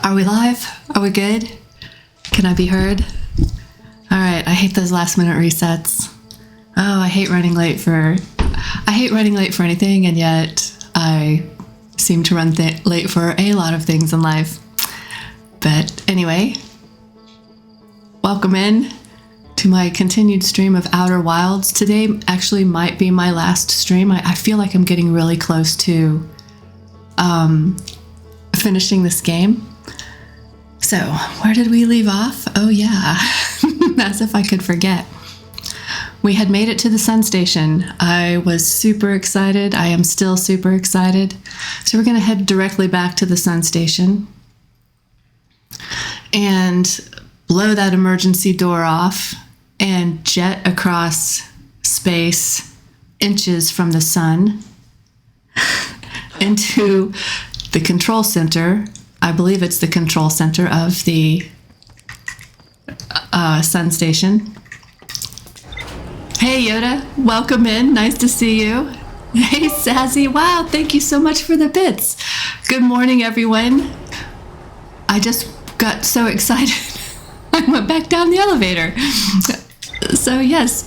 Are we live? Are we good? Can I be heard? All right, I hate those last minute resets. Oh, I hate running late for anything, and yet I seem to run late for a lot of things in life. But anyway, welcome in to my continued stream of Outer Wilds. Today actually might be my last stream. I feel like I'm getting really close to finishing this game. So, where did we leave off? Oh yeah, as if I could forget. We had made it to the sun station. I was super excited. I am still super excited. So we're going to head directly back to the sun station and blow that emergency door off and jet across space inches from the sun into the control center. I believe it's the control center of the sun station. Hey Yoda, welcome in. Nice to see you. Hey Sassy, wow, thank you so much for the bits. Good morning, everyone. I just got so excited. I went back down the elevator. So yes,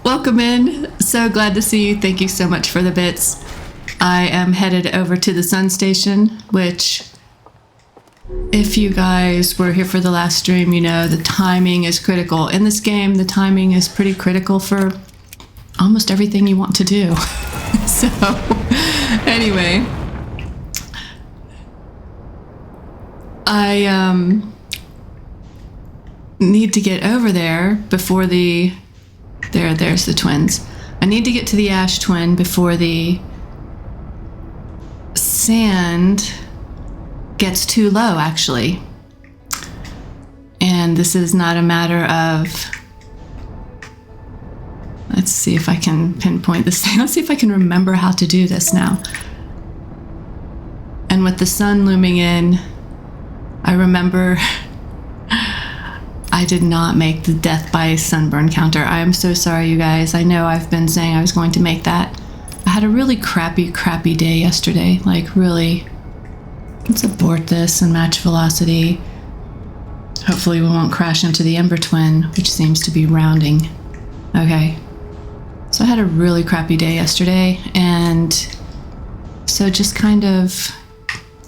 welcome in. So glad to see you. Thank you so much for the bits. I am headed over to the sun station, which, if you guys were here for the last stream, you know the timing is critical. In this game, the timing is pretty critical for almost everything you want to do. So, anyway, I need to get over there before there's the twins. I need to get to the Ash Twin before the sand gets too low, actually. And this is not a matter of, let's see if I can pinpoint this thing. Let's see if I can remember how to do this now. And with the sun looming in, I remember I did not make the death by sunburn counter. I am so sorry, you guys. I know I've been saying I was going to make that. I had a really crappy day yesterday. Like, really. Let's abort this and match velocity. Hopefully we won't crash into the Ember Twin, which seems to be rounding. Okay. So I had a really crappy day yesterday, and so just kind of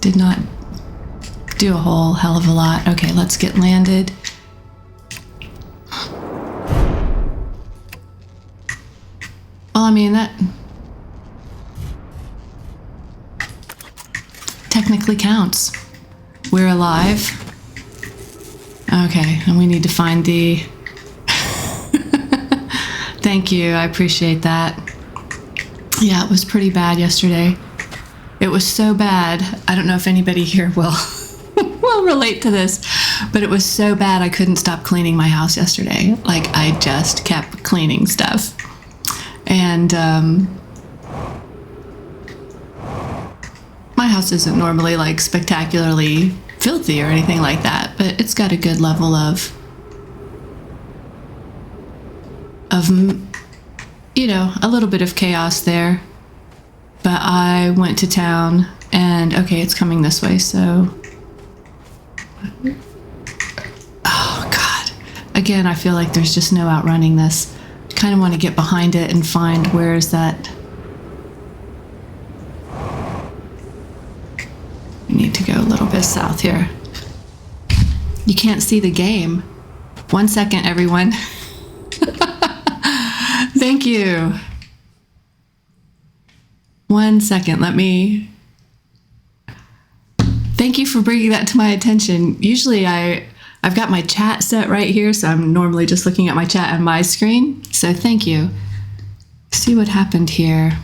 did not do a whole hell of a lot. Okay, let's get landed. Well, I mean, that technically counts. We're alive. Okay, and we need to find the... Thank you, I appreciate that. Yeah, it was pretty bad yesterday. It was so bad, I don't know if anybody here will relate to this, but it was so bad I couldn't stop cleaning my house yesterday. Like, I just kept cleaning stuff. And, my house isn't normally like spectacularly filthy or anything like that, but it's got a good level of you know, a little bit of chaos there. But I went to town, and okay, it's coming this way, so oh god, again, I feel like there's just no outrunning this. I kind of want to get behind it and find where is that. Need to go a little bit south here. You can't see the game. 1 second, everyone. Thank you. 1 second, thank you for bringing that to my attention. Usually I've got my chat set right here, so I'm normally just looking at my chat on my screen. So thank you. See what happened here.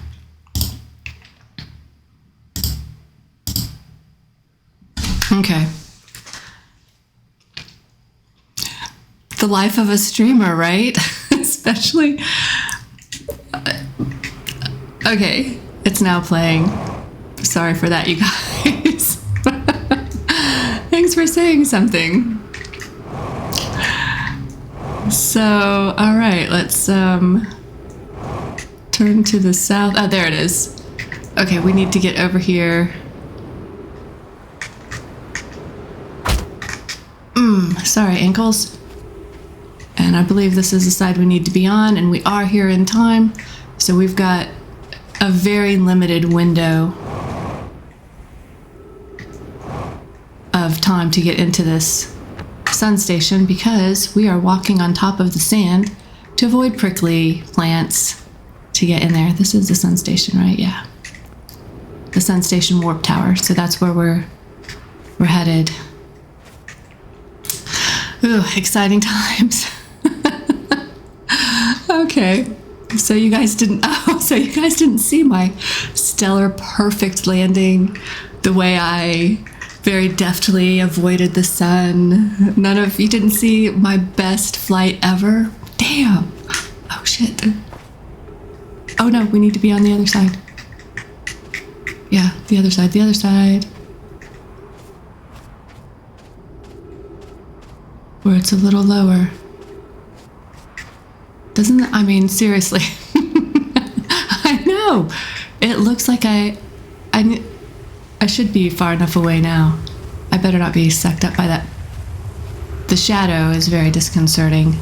Okay. The life of a streamer, right? Especially... Okay, it's now playing. Sorry for that, you guys. Thanks for saying something. So, all right, let's turn to the south. Oh, there it is. Okay, we need to get over here. Sorry, ankles. And I believe this is the side we need to be on, and we are here in time. So we've got a very limited window of time to get into this sun station because we are walking on top of the sand to avoid prickly plants to get in there. This is the sun station, right? Yeah. The sun station warp tower. So that's where we're headed. Ooh, exciting times. Okay. So you guys didn't see my stellar perfect landing, the way I very deftly avoided the sun. You didn't see my best flight ever? Damn. Oh shit. Oh no, we need to be on the other side. Yeah, the other side. Where it's a little lower. Seriously. I know. It looks like I should be far enough away now. I better not be sucked up by that. The shadow is very disconcerting.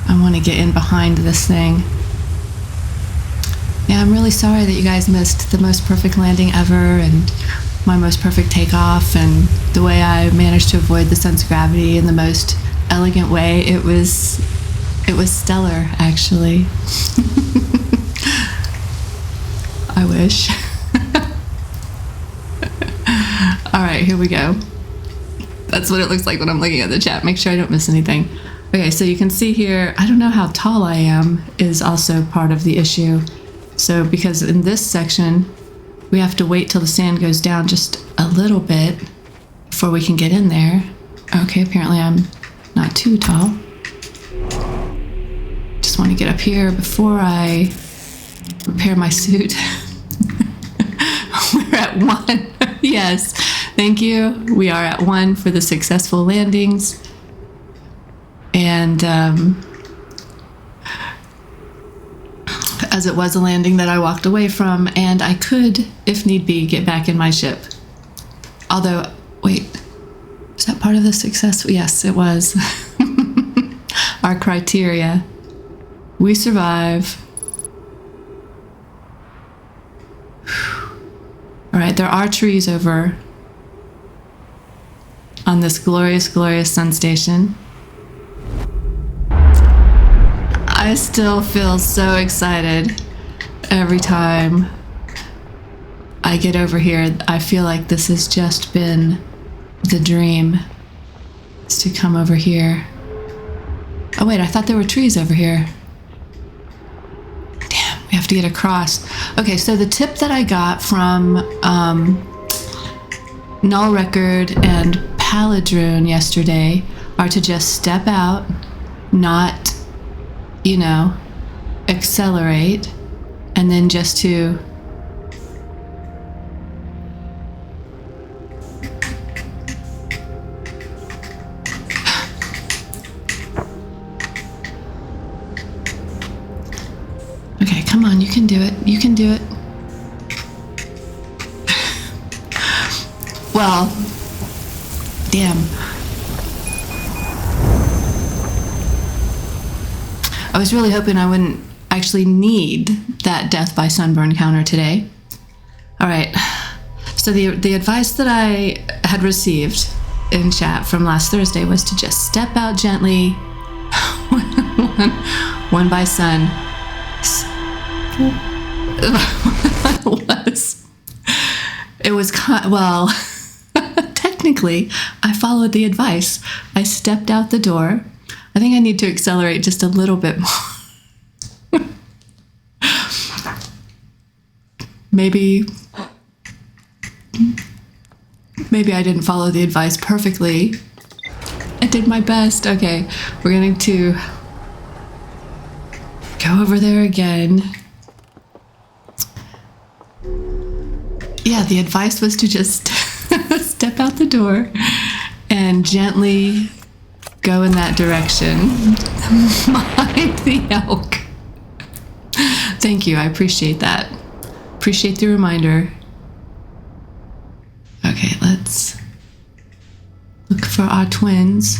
I want to get in behind this thing. Yeah, I'm really sorry that you guys missed the most perfect landing ever and my most perfect takeoff and the way I managed to avoid the sun's gravity in the most elegant way. It was stellar, actually. I wish. All right, here we go. That's what it looks like when I'm looking at the chat. Make sure I don't miss anything. Okay, so you can see here, I don't know how tall I am is also part of the issue. So because in this section, we have to wait till the sand goes down just a little bit before we can get in there. Okay, apparently I'm not too tall. Just want to get up here before I repair my suit. We're at 1. Yes, thank you. We are at 1 for the successful landings. And as it was a landing that I walked away from, and I could, if need be, get back in my ship. Although, wait, is that part of the success? Yes, it was. Our criteria. We survive. All right, there are trees over on this glorious, glorious sun station. I still feel so excited every time I get over here. I feel like this has just been the dream, is to come over here. Oh wait, I thought there were trees over here. Damn, we have to get across. Okay, so the tip that I got from Null Record and Paladrune yesterday are to just step out, not accelerate, and then just to okay, come on, you can do it. You can do it. Well, damn. I was really hoping I wouldn't actually need that death by sunburn counter today. All right, so the advice that I had received in chat from last Thursday was to just step out gently, one by sun. It was well, technically, I followed the advice. I stepped out the door. I think I need to accelerate just a little bit more. Maybe I didn't follow the advice perfectly. I did my best. Okay, we're going to go over there again. Yeah, the advice was to just step out the door and gently go in that direction. Mind the elk. Thank you, I appreciate that. Appreciate the reminder. Okay, let's look for our twins.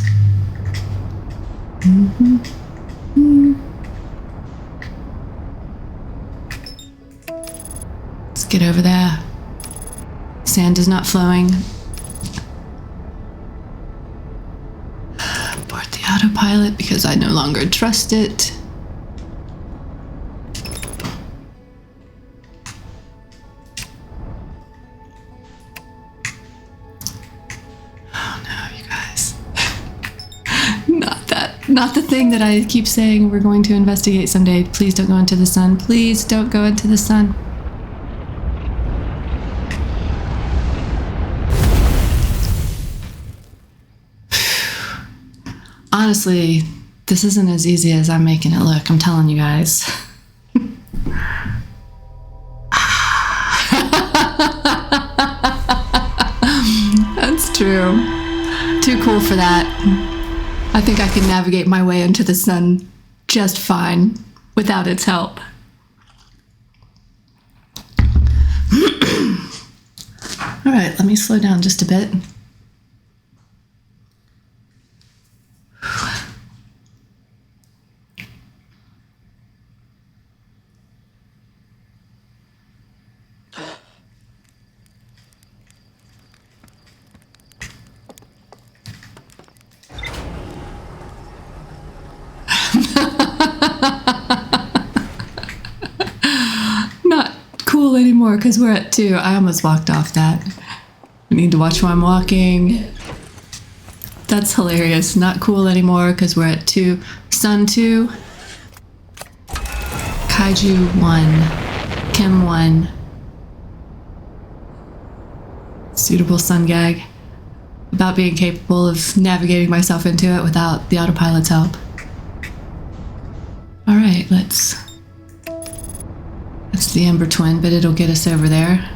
Let's get over there. Sand is not flowing. Abort the autopilot because I no longer trust it. Not the thing that I keep saying we're going to investigate someday. Please don't go into the sun. Please don't go into the sun. Honestly, this isn't as easy as I'm making it look. I'm telling you guys. That's true. Too cool for that. I think I can navigate my way into the sun just fine without its help. All right, let me slow down just a bit. Not cool anymore because we're at 2. I almost walked off that. I need to watch where I'm walking. That's hilarious. Not cool anymore because we're at 2. Sun 2. Kaiju 1. Chem 1. Suitable sun gag. About being capable of navigating myself into it without the autopilot's help. All right, that's the Ember Twin, but it'll get us over there.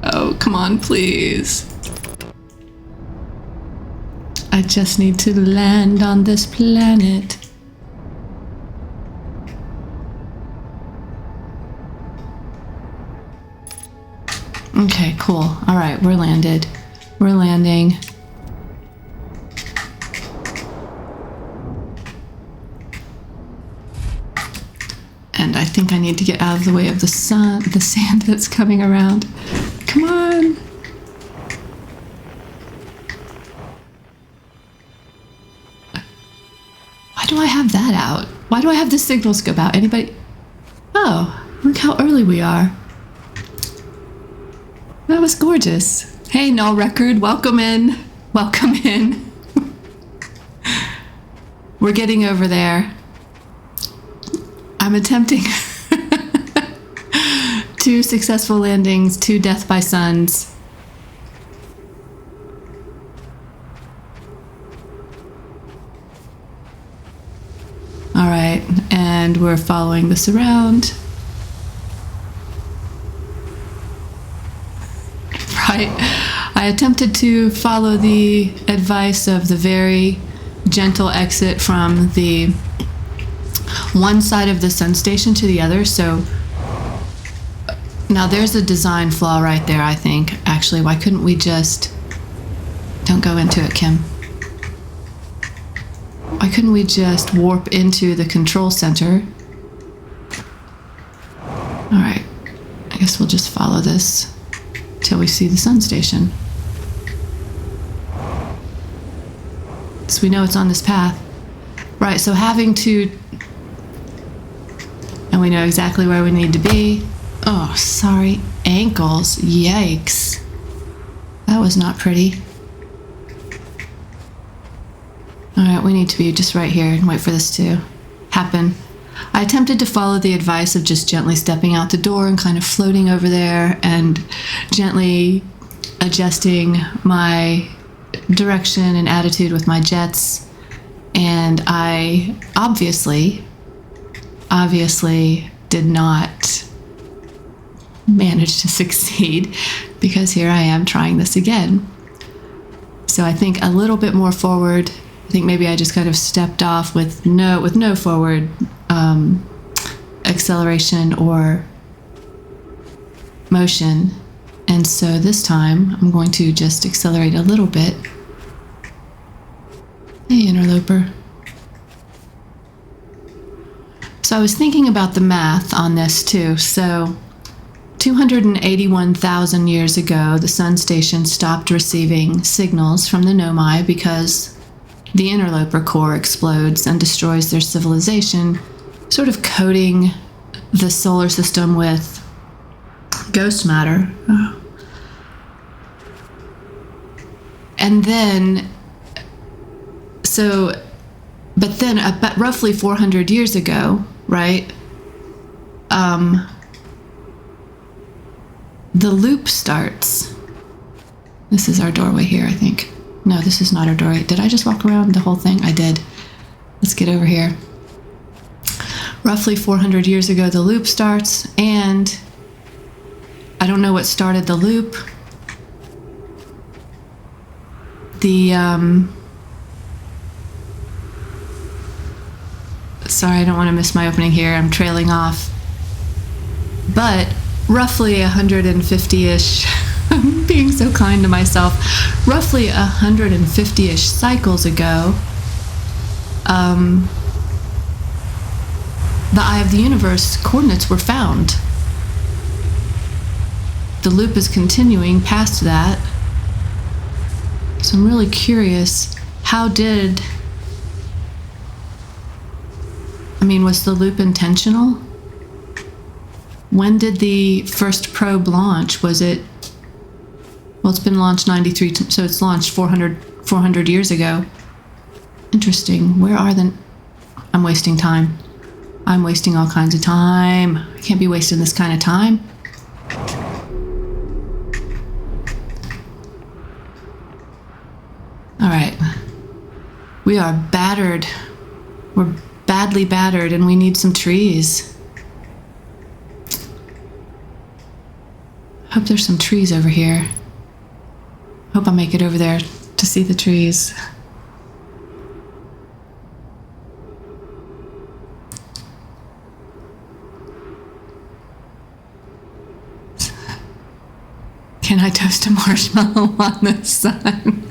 Oh, come on, please. I just need to land on this planet. Okay, cool. All right, we're landed. We're landing. And I think I need to get out of the way of the sun, the sand that's coming around. Come on. Why do I have that out? Why do I have the signal scope out? Anybody? Oh, look how early we are. That was gorgeous. Hey, Null Record, welcome in. Welcome in. We're getting over there. I'm attempting 2 successful landings, 2 death by suns. All right, and we're following this around. Right. I attempted to follow the advice of the very gentle exit from the one side of the sun station to the other. So now there's a design flaw right there, I think. Actually, why couldn't we just... Don't go into it, Kim. Why couldn't we just warp into the control center? All right. I guess we'll just follow this till we see the sun station. So we know it's on this path. Right, so having to... And we know exactly where we need to be. Oh, sorry. Ankles. Yikes. That was not pretty. Alright, we need to be just right here and wait for this to happen. I attempted to follow the advice of just gently stepping out the door and kind of floating over there and gently adjusting my direction and attitude with my jets. And I obviously did not manage to succeed because here I am trying this again. So I think a little bit more forward. I think maybe I just kind of stepped off with no forward acceleration or motion. And so this time I'm going to just accelerate a little bit. Hey, interloper. So I was thinking about the math on this too. So 281,000 years ago, the Sun Station stopped receiving signals from the Nomai because the interloper core explodes and destroys their civilization, sort of coating the solar system with ghost matter. And then, but then about roughly 400 years ago, right, the loop starts. This is our doorway here, I think. No, this is not our doorway. Did I just walk around the whole thing? I did. Let's get over here. Roughly 400 years ago, the loop starts, and I don't know what started the loop. Sorry, I don't want to miss my opening here. I'm trailing off. But roughly 150-ish, I'm being so kind to myself, roughly 150-ish cycles ago, the Eye of the Universe coordinates were found. The loop is continuing past that. So I'm really curious, was the loop intentional? When did the first probe launch? Was it, well, it's been launched 93, so it's launched 400 years ago. Interesting. Where are I'm wasting time. I'm wasting all kinds of time. I can't be wasting this kind of time. All right. We are battered. We're badly battered, and we need some trees. Hope there's some trees over here. Hope I make it over there to see the trees. Can I toast a marshmallow on the sun?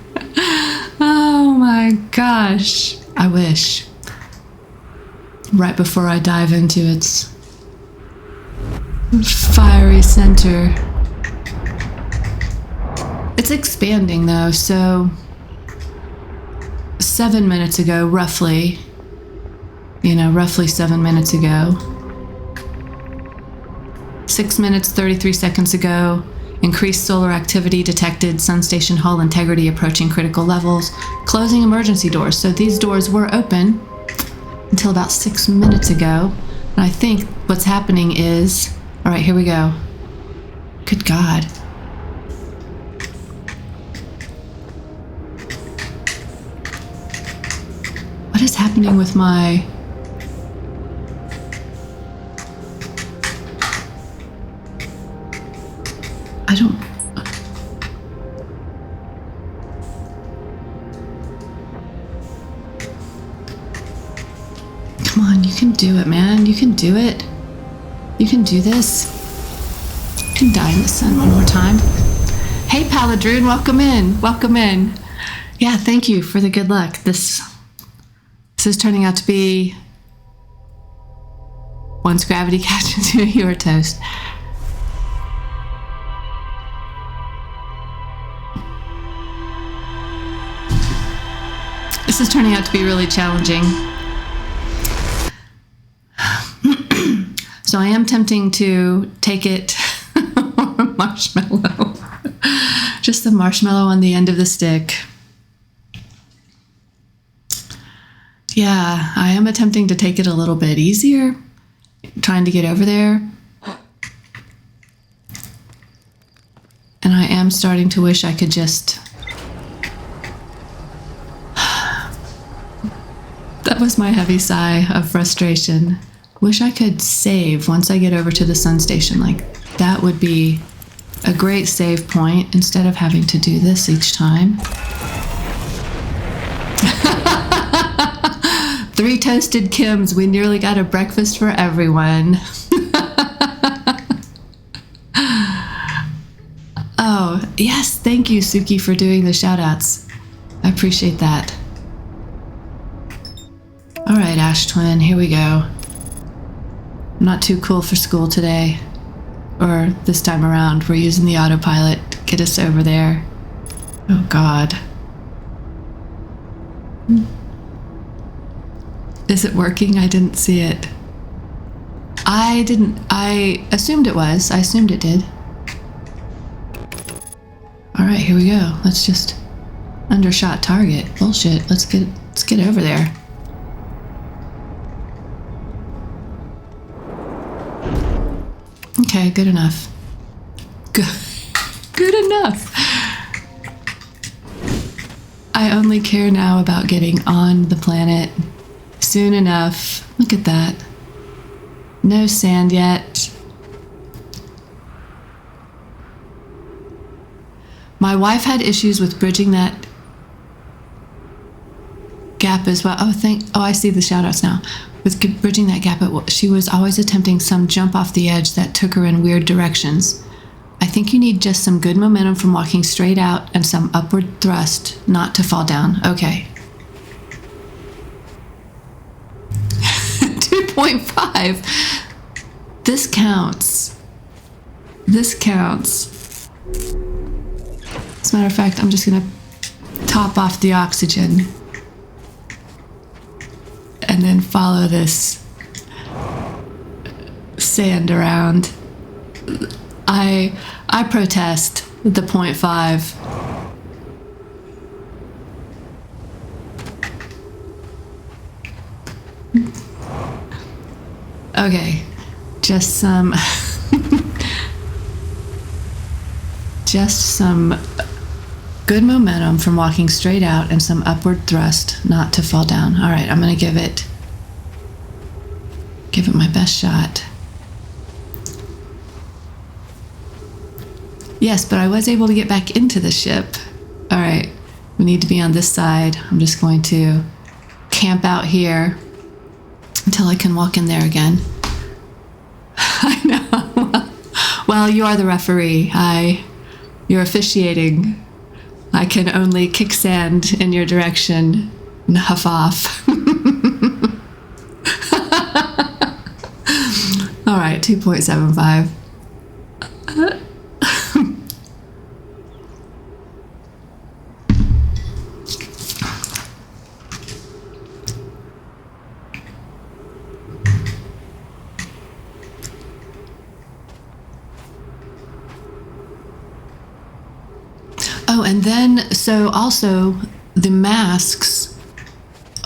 Oh my gosh. I wish. Right before I dive into its fiery center. It's expanding though, so 7 minutes ago, roughly 7 minutes ago, 6 minutes, 33 seconds ago, increased solar activity detected, Sun Station hull integrity approaching critical levels, closing emergency doors. So these doors were open until about 6 minutes ago. And I think what's happening is, all right, here we go. Good God. What is happening with my... I don't... Come on, you can do it, man. You can do it. You can do this. You can die in the sun one more time. Hey, Paladrune, welcome in. Welcome in. Yeah, thank you for the good luck. This is turning out to be... Once gravity catches you, you are toast. This is turning out to be really challenging. So I am tempting to take it marshmallow. Just the marshmallow on the end of the stick. Yeah, I am attempting to take it a little bit easier. Trying to get over there. And I am starting to wish I could just... That was my heavy sigh of frustration. Wish I could save once I get over to the Sun Station. Like, that would be a great save point instead of having to do this each time. 3 toasted Kims. We nearly got a breakfast for everyone. Oh, yes. Thank you, Suki, for doing the shout outs. I appreciate that. All right, Ash Twin, here we go. I'm not too cool for school today. Or this time around. We're using the autopilot to get us over there. Oh, God. Is it working? I didn't see it. I assumed it was. I assumed it did. All right, here we go. Let's just undershot target. Bullshit. Let's get over there. Okay, good enough. Good enough. I only care now about getting on the planet soon enough. Look at that. No sand yet. My wife had issues with bridging that gap as well. Oh, I see the shout outs now. With bridging that gap, she was always attempting some jump off the edge that took her in weird directions. I think you need just some good momentum from walking straight out and some upward thrust not to fall down. Okay. 2.5. This counts. This counts. As a matter of fact, I'm just going to top off the oxygen and then follow this sand around. I protest the 0.5. Okay, just some good momentum from walking straight out and some upward thrust not to fall down. All right, I'm gonna give it my best shot. Yes, but I was able to get back into the ship. All right, we need to be on this side. I'm just going to camp out here until I can walk in there again. I know. Well, you are the referee. You're officiating. I can only kick sand in your direction and huff off. All right, 2.75. Oh, and then, so also the masks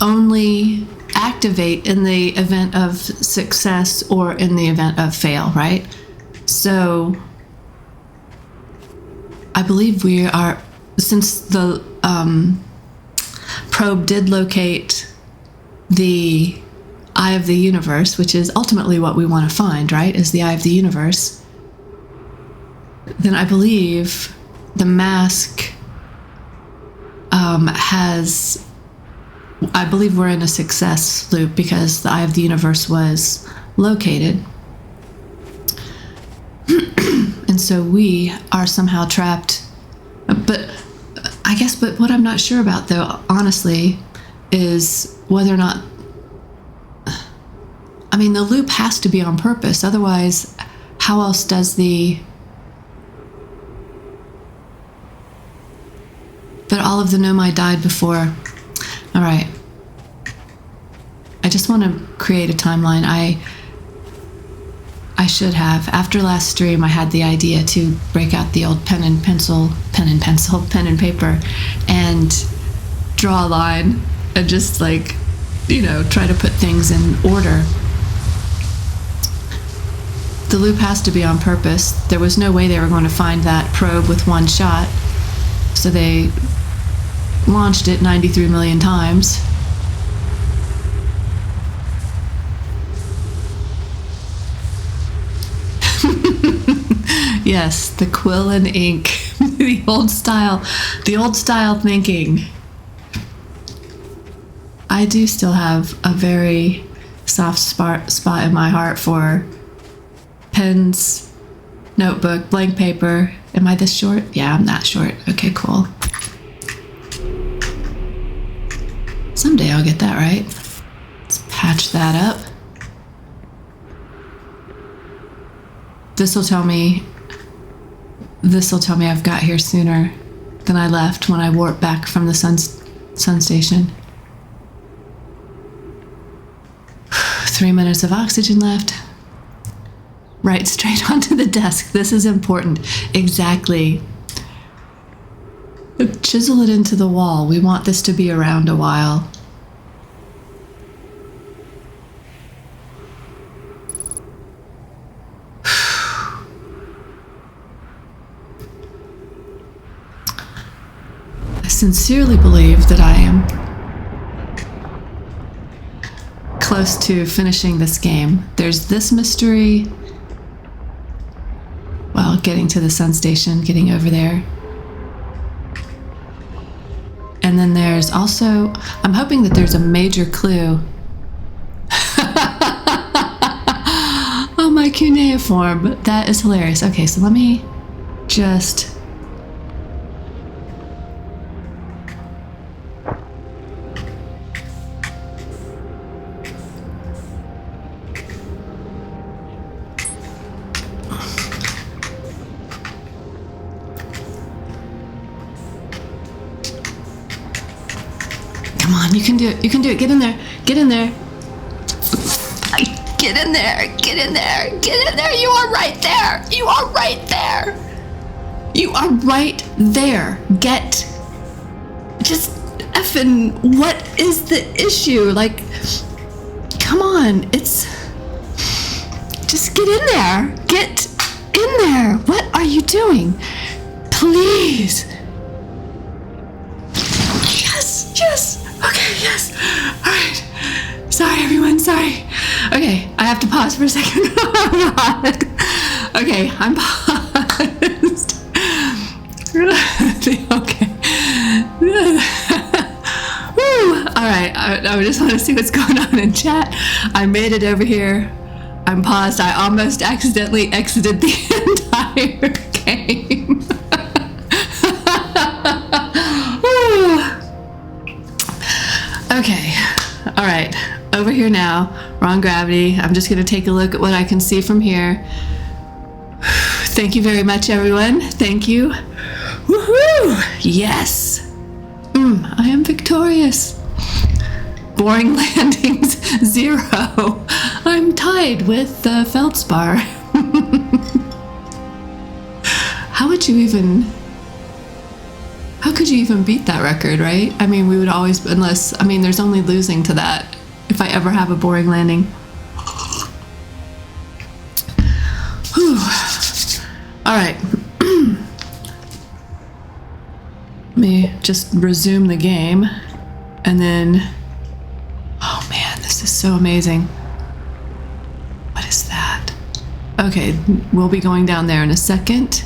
only activate in the event of success or in the event of fail, right? So I believe we are, since the probe did locate the eye of the universe, which is ultimately what we want to find, right, is the eye of the universe, then I believe the mask I believe we're in a success loop because the eye of the universe was located. And so we are somehow trapped. But what I'm not sure about, though, honestly, is whether or not, I mean, the loop has to be on purpose. Otherwise, how else does but all of the Nomai died before. All right. I just want to create a timeline. I should have. After last stream, I had the idea to break out the old pen and paper, and draw a line and just try to put things in order. The loop has to be on purpose. There was no way they were going to find that probe with one shot. So they launched it 93 million times. Yes, the quill and ink. the old style thinking. I do still have a very soft spot in my heart for pens, notebook, blank paper. Am I this short? Yeah, I'm that short. Okay, cool. Someday I'll get that right. Let's patch that up. This'll tell me I've got here sooner than I left when I warped back from the sun station. 3 minutes of oxygen left. Right straight onto the desk. This is important. Exactly. Chisel it into the wall. We want this to be around a while. I sincerely believe that I am close to finishing this game. There's this mystery. Well, getting to the sun station, getting over there. And then there's also, I'm hoping that there's a major clue. Oh, my cuneiform. That is hilarious. Okay, so let me just... Come on, you can do it. You can do it. Get in there. Get in there. Get in there. Get in there. Get in there. You are right there. You are right there. You are right there. Get. Just effing. What is the issue? Like, come on. It's. Just get in there. Get in there. What are you doing? Please. Yes. Okay, yes. All right. Sorry, everyone. Sorry. Okay, I have to pause for a second. Oh, God. Okay, I'm paused. Okay. Woo. All right. I just want to see what's going on in chat. I made it over here. I'm paused. I almost accidentally exited the entire game. Okay, all right, over here now, wrong gravity. I'm just gonna take a look at what I can see from here. Thank you very much, everyone. Thank you. Woohoo! Yes! I am victorious. Boring landings, 0. I'm tied with Feldspar. How could you even beat that record, right? I mean, we would always, there's only losing to that if I ever have a boring landing. Whew. All right. Let me just resume the game. And then, oh man, this is so amazing. What is that? Okay, we'll be going down there in a second.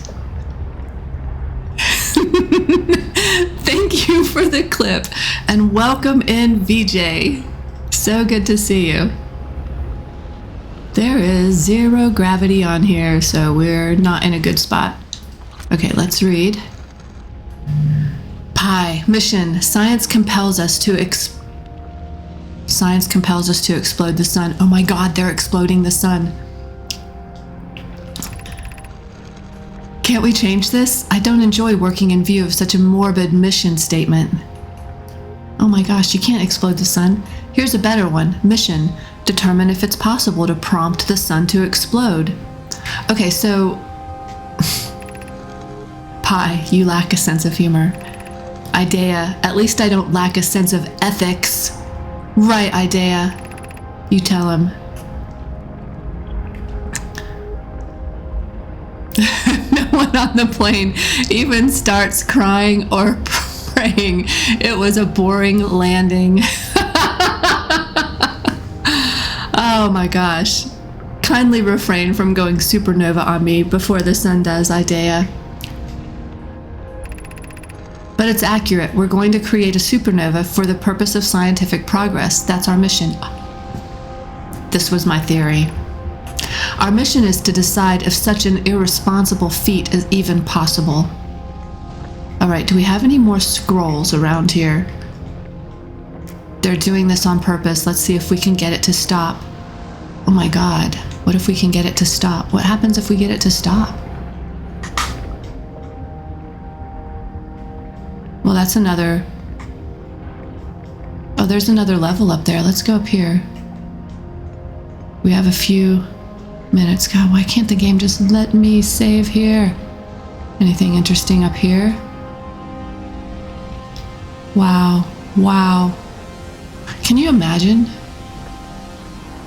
Thank you for the clip and welcome in, VJ. So good to see you. There is 0 gravity on here, so we're not in a good spot. Okay, let's read. Pi mission: science compels us to explode the sun. Oh my God, they're exploding the sun. Can't we change this? I don't enjoy working in view of such a morbid mission statement. Oh my gosh, you can't explode the sun. Here's a better one. Mission: determine if it's possible to prompt the sun to explode. Okay, so... Pi, you lack a sense of humor. Idea, at least I don't lack a sense of ethics. Right, Idea. You tell him. No one on the plane even starts crying or praying. It was a boring landing. Oh my gosh. Kindly refrain from going supernova on me before the sun does, Idea. But it's accurate. We're going to create a supernova for the purpose of scientific progress. That's our mission. This was my theory. Our mission is to decide if such an irresponsible feat is even possible. All right, do we have any more scrolls around here? They're doing this on purpose. Let's see if we can get it to stop. Oh my God, what if we can get it to stop? What happens if we get it to stop? Well, that's another... Oh, there's another level up there. Let's go up here. We have a few minutes. God, why can't the game just let me save here? Anything interesting up here? Wow. Wow. Can you imagine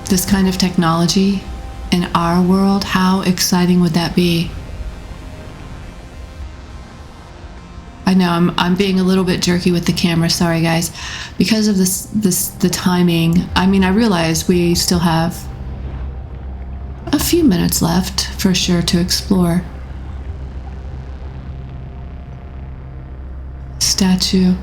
this kind of technology in our world? How exciting would that be? I know I'm being a little bit jerky with the camera, sorry guys. Because of the timing, I mean, I realize we still have a few minutes left for sure to explore. Statue.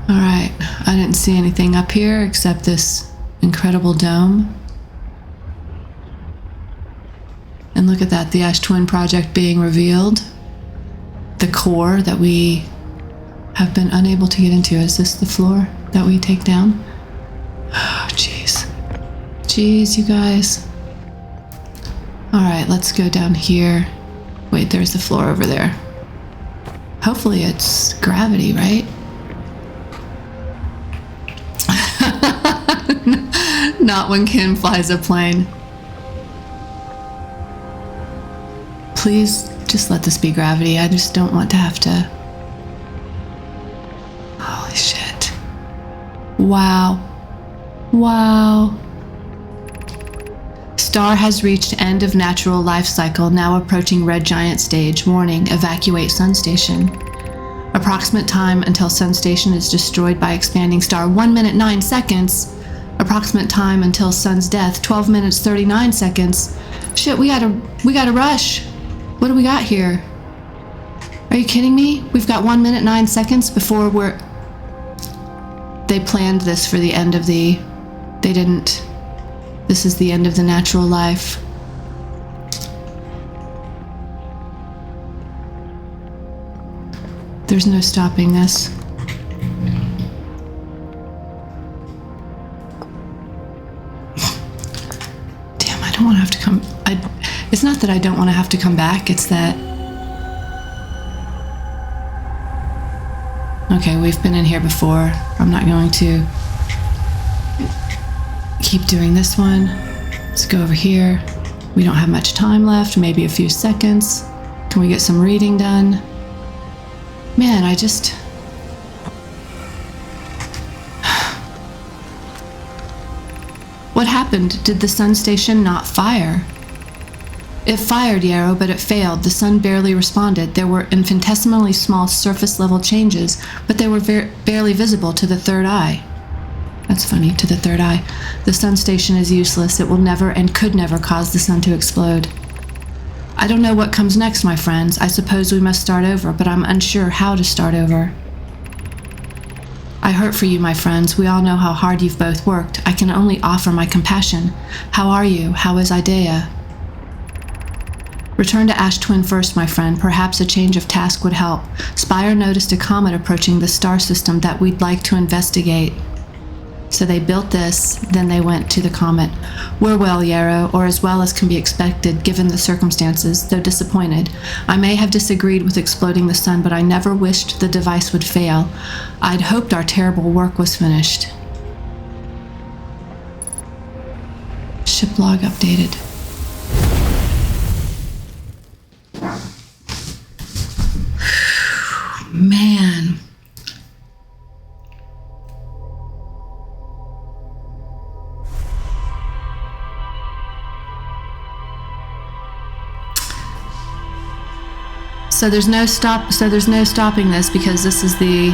All right, I didn't see anything up here except this incredible dome. And look at that, the Ash Twin Project being revealed. The core that we have been unable to get into. Is this the floor that we take down? Oh, jeez. Jeez, you guys. All right, let's go down here. Wait, there's the floor over there. Hopefully it's gravity, right? Not when Kim flies a plane. Please just let this be gravity. I just don't want to have to. Holy shit. Wow. Wow. Star has reached end of natural life cycle, now approaching red giant stage. Warning, evacuate Sun Station. Approximate time until Sun Station is destroyed by expanding star, 1 minute 9 seconds. Approximate time until Sun's death, 12 minutes 39 seconds. Shit, we gotta rush. What do we got here? Are you kidding me? We've got 1 minute 9 seconds before they planned this for the end of the... They didn't. This is the end of the natural life. There's no stopping this. Damn, I don't want to have to come... It's not that I don't want to have to come back, it's that... Okay, we've been in here before. I'm not going to keep doing this one. Let's go over here. We don't have much time left, maybe a few seconds. Can we get some reading done? Man, I just... What happened? Did the Sun Station not fire? It fired, Yarrow, but it failed. The sun barely responded. There were infinitesimally small surface-level changes, but they were barely visible to the third eye. That's funny, to the third eye. The Sun Station is useless. It will never and could never cause the sun to explode. I don't know what comes next, my friends. I suppose we must start over, but I'm unsure how to start over. I hurt for you, my friends. We all know how hard you've both worked. I can only offer my compassion. How are you? How is Idea? Return to Ash Twin first, my friend. Perhaps a change of task would help. Spire noticed a comet approaching the star system that we'd like to investigate. So they built this, then they went to the comet. We're well, Yarrow, or as well as can be expected given the circumstances, though disappointed. I may have disagreed with exploding the sun, but I never wished the device would fail. I'd hoped our terrible work was finished. Ship log updated. Man. So there's no stopping this because this is the...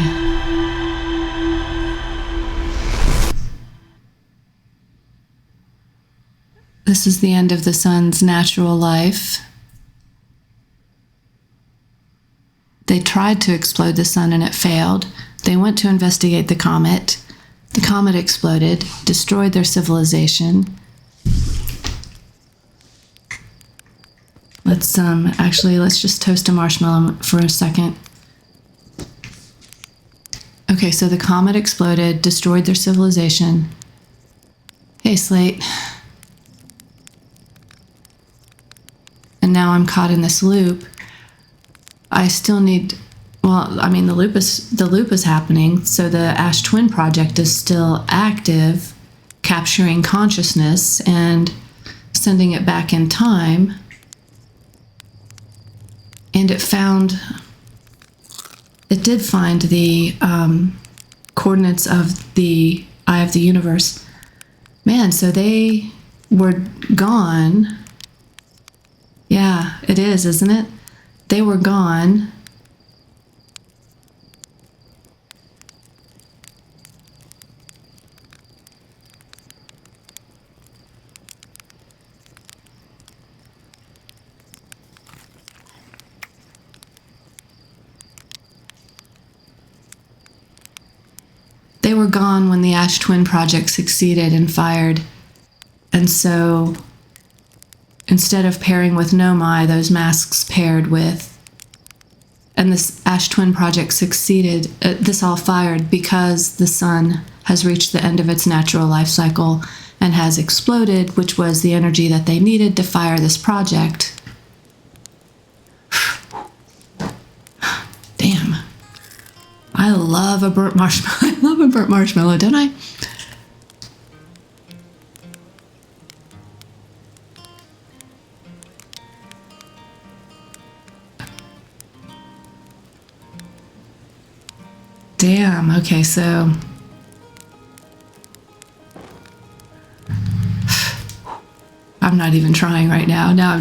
This is the end of the sun's natural life. They tried to explode the sun and it failed. They went to investigate the comet. The comet exploded, destroyed their civilization. Let's just toast a marshmallow for a second. Okay, so the comet exploded, destroyed their civilization. Hey, Slate. And now I'm caught in this loop. I still need, the loop is happening, so the Ash Twin project is still active, capturing consciousness and sending it back in time. And it did find the coordinates of the Eye of the Universe. Man, so they were gone. Yeah, it is, isn't it? They were gone. They were gone when the Ash Twin project succeeded and fired. And so instead of pairing with Nomai, those masks paired with, and this Ash Twin project succeeded. This all fired because the sun has reached the end of its natural life cycle and has exploded, which was the energy that they needed to fire this project. Damn. I love a burnt marshmallow. I love a burnt marshmallow, don't I? Damn, okay, so I'm not even trying right now. Now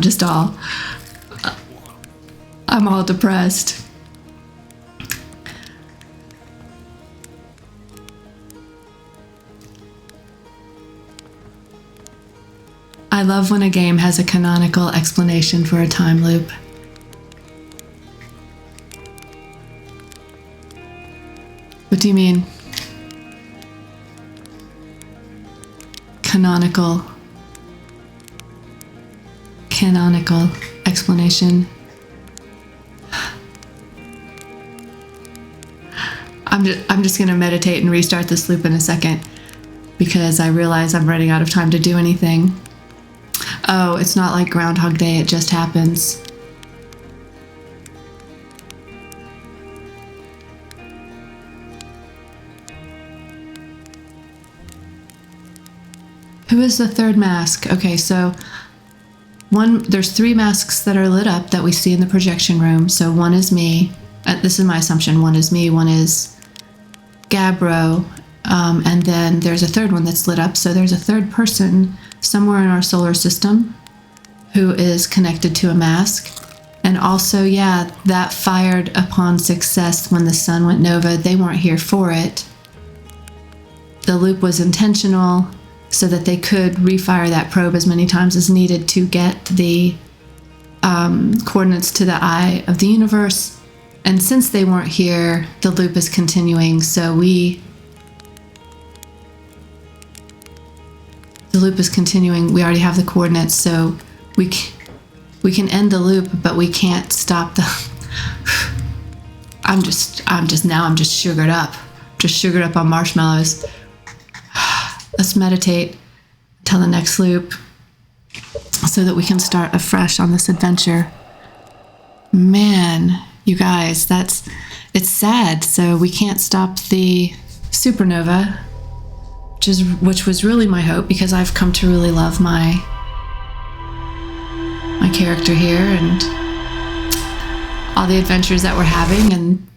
I'm all depressed. I love when a game has a canonical explanation for a time loop. What do you mean? Canonical explanation. I'm just gonna meditate and restart this loop in a second because I realize I'm running out of time to do anything. Oh, it's not like Groundhog Day, it just happens. Who is the third mask? Okay, so there's 3 masks that are lit up that we see in the projection room. So one is me. This is my assumption. One is me, one is Gabbro, and then there's a third one that's lit up. So there's a third person somewhere in our solar system who is connected to a mask. And also, yeah, that fired upon success when the sun went nova. They weren't here for it. The loop was intentional so that they could refire that probe as many times as needed to get the coordinates to the Eye of the Universe. And since they weren't here, the loop is continuing. So the loop is continuing. We already have the coordinates, so we can end the loop, but we can't stop the. I'm just sugared up, on marshmallows. Let's meditate till the next loop so that we can start afresh on this adventure. Man, you guys, it's sad. So we can't stop the supernova, which was really my hope, because I've come to really love my character here and all the adventures that we're having. And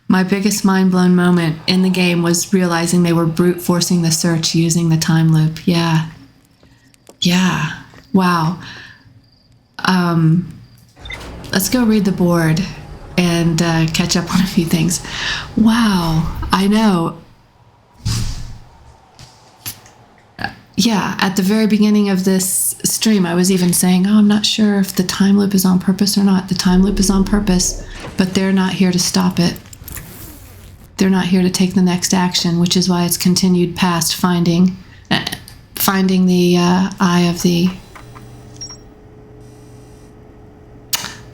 my biggest mind-blown moment in the game was realizing they were brute forcing the search using the time loop. Yeah. Wow. Let's go read the board and catch up on a few things. Wow. I know. yeah, at the very beginning of this stream, I was even saying, oh, I'm not sure if the time loop is on purpose or not. The time loop is on purpose, but they're not here to stop it. They're not here to take the next action, which is why it's continued past finding the eye of the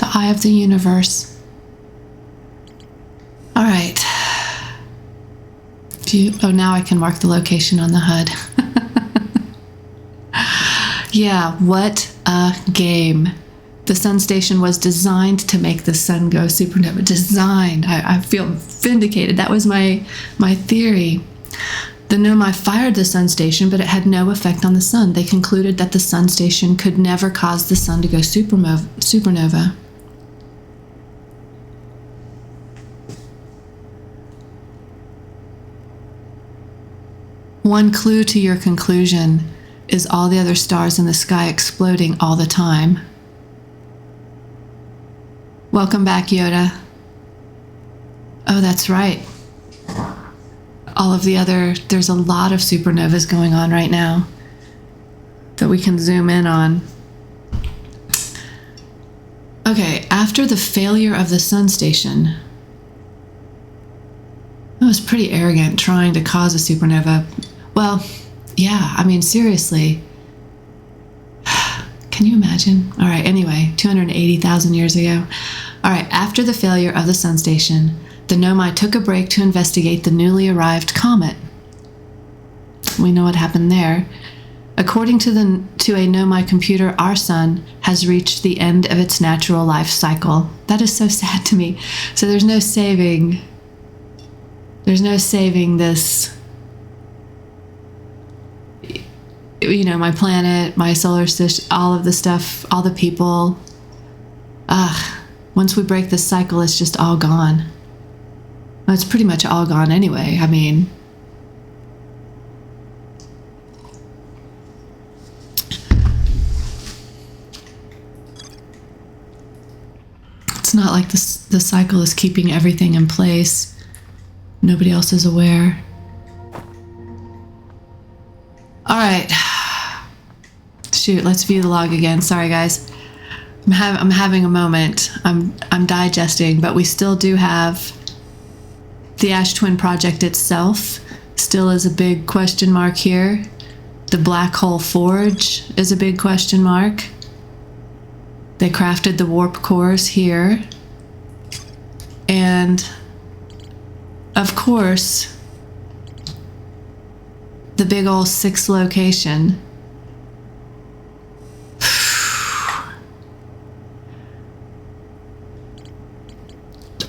eye of the universe. All right. Oh, now I can mark the location on the HUD. Yeah, what a game. The Sun Station was designed to make the sun go supernova. Designed. I feel vindicated. That was my theory. The Nomai fired the Sun Station, but it had no effect on the sun. They concluded that the Sun Station could never cause the sun to go supernova. One clue to your conclusion is all the other stars in the sky exploding all the time. Welcome back, Yoda. Oh, that's right. All of the other, there's a lot of supernovas going on right now that we can zoom in on. Okay, after the failure of the Sun Station, it was pretty arrogant trying to cause a supernova. Well, yeah, I mean, seriously. Can you imagine? All right, anyway, 280,000 years ago. All right, after the failure of the Sun Station, the Nomai took a break to investigate the newly arrived comet. We know what happened there. According to a Nomai computer, our sun has reached the end of its natural life cycle. That is so sad to me. So there's no saving this, you know, my planet, my solar system, all of the stuff, all the people. Once we break this cycle, it's just all gone. Well, it's pretty much all gone anyway. I mean, it's not like the cycle is keeping everything in place. Nobody else is aware. All right. Shoot, let's view the log again. Sorry, guys. I'm having a moment. I'm digesting, but we still do have the Ash Twin project itself. Still is a big question mark here. The Black Hole Forge is a big question mark. They crafted the warp cores here. And, of course, the big old 6 location.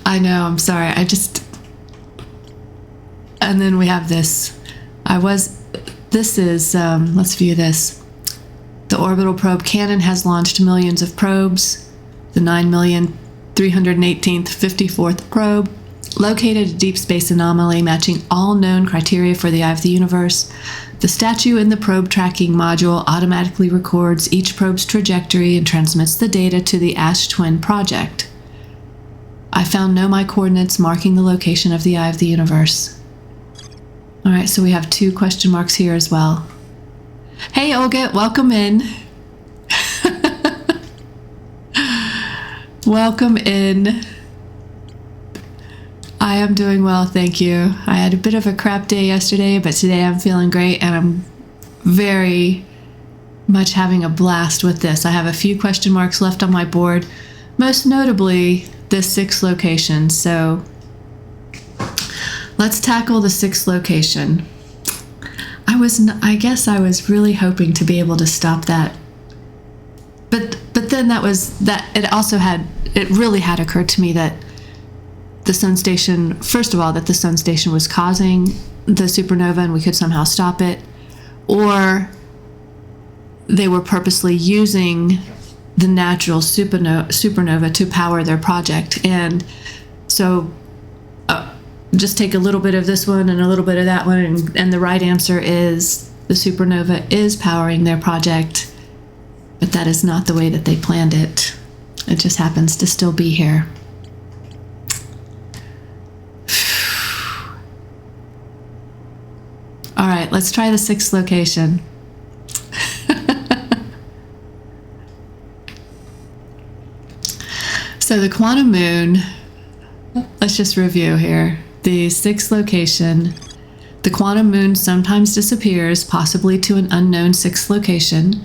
I know, I'm sorry. And then we have this. This is, let's view this. The orbital probe Cannon has launched millions of probes. The 9,318th 54th probe located a deep space anomaly matching all known criteria for the Eye of the Universe. The statue in the probe tracking module automatically records each probe's trajectory and transmits the data to the Ash Twin project. I found Nomai coordinates marking the location of the Eye of the Universe. All right, so we have 2 question marks here as well. Hey, Olga, welcome in. Welcome in. I am doing well, thank you. I had a bit of a crap day yesterday, but today I'm feeling great, and I'm very much having a blast with this. I have a few question marks left on my board, most notably this 6th location. So let's tackle the 6th location. I guess I was really hoping to be able to stop that. But then it really had occurred to me that the Sun Station, first of all, that the Sun Station was causing the supernova and we could somehow stop it, or they were purposely using the natural supernova to power their project. And so just take a little bit of this one and a little bit of that one, and the right answer is the supernova is powering their project, but that is not the way that they planned it. It just happens to still be here. All right, let's try the 6th location. So the quantum moon, let's just review here. The sixth location, the quantum moon sometimes disappears, possibly to an unknown sixth location,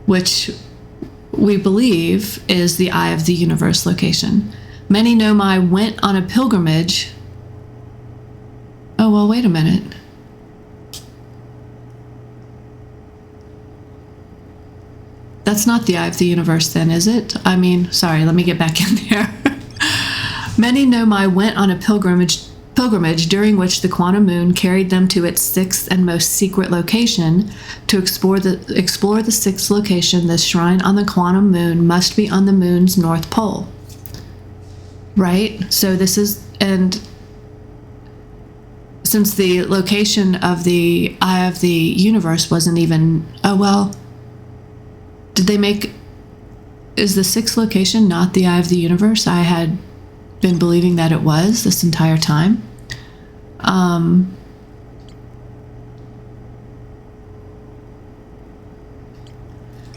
which we believe is the eye of the universe location. Many Nomai went on a pilgrimage. Oh, well, wait a minute. That's not the eye of the universe then, is it? I mean, sorry, let me get back in there. Many Nomai went on a pilgrimage during which the quantum moon carried them to its sixth and most secret location. To explore the sixth location, the shrine on the quantum moon must be on the moon's north pole. Right? So this is, and since the location of the eye of the universe wasn't even, oh well, did they make, is the sixth location not the eye of the universe? I had been believing that it was this entire time.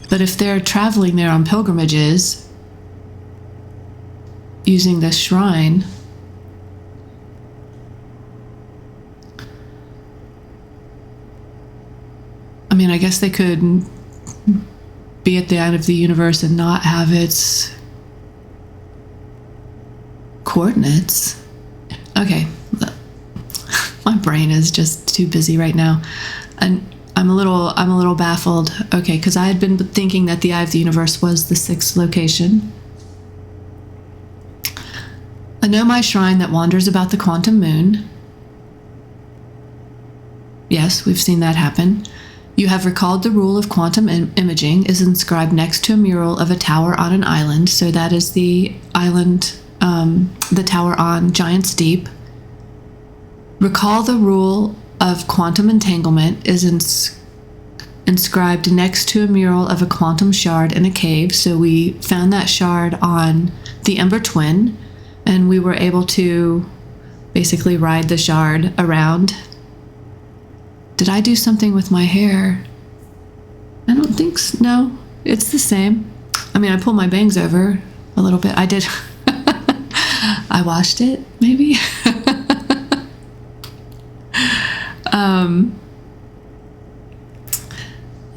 But if they're traveling there on pilgrimages using this shrine, I mean, I guess they could be at the end of the universe and not have its coordinates. Okay. My brain is just too busy right now. And I'm a little baffled. Okay, because I had been thinking that the eye of the universe was the sixth location. A Nomai shrine that wanders about the quantum moon. Yes, we've seen that happen. You have recalled the rule of quantum imaging is inscribed next to a mural of a tower on an island. So that is the island, the tower on Giant's Deep. Recall the rule of quantum entanglement is inscribed next to a mural of a quantum shard in a cave. So we found that shard on the Ember Twin, and we were able to basically ride the shard around. Did I do something with my hair? I don't think so. No, it's the same. I mean, I pulled my bangs over a little bit. I did. I washed it, maybe.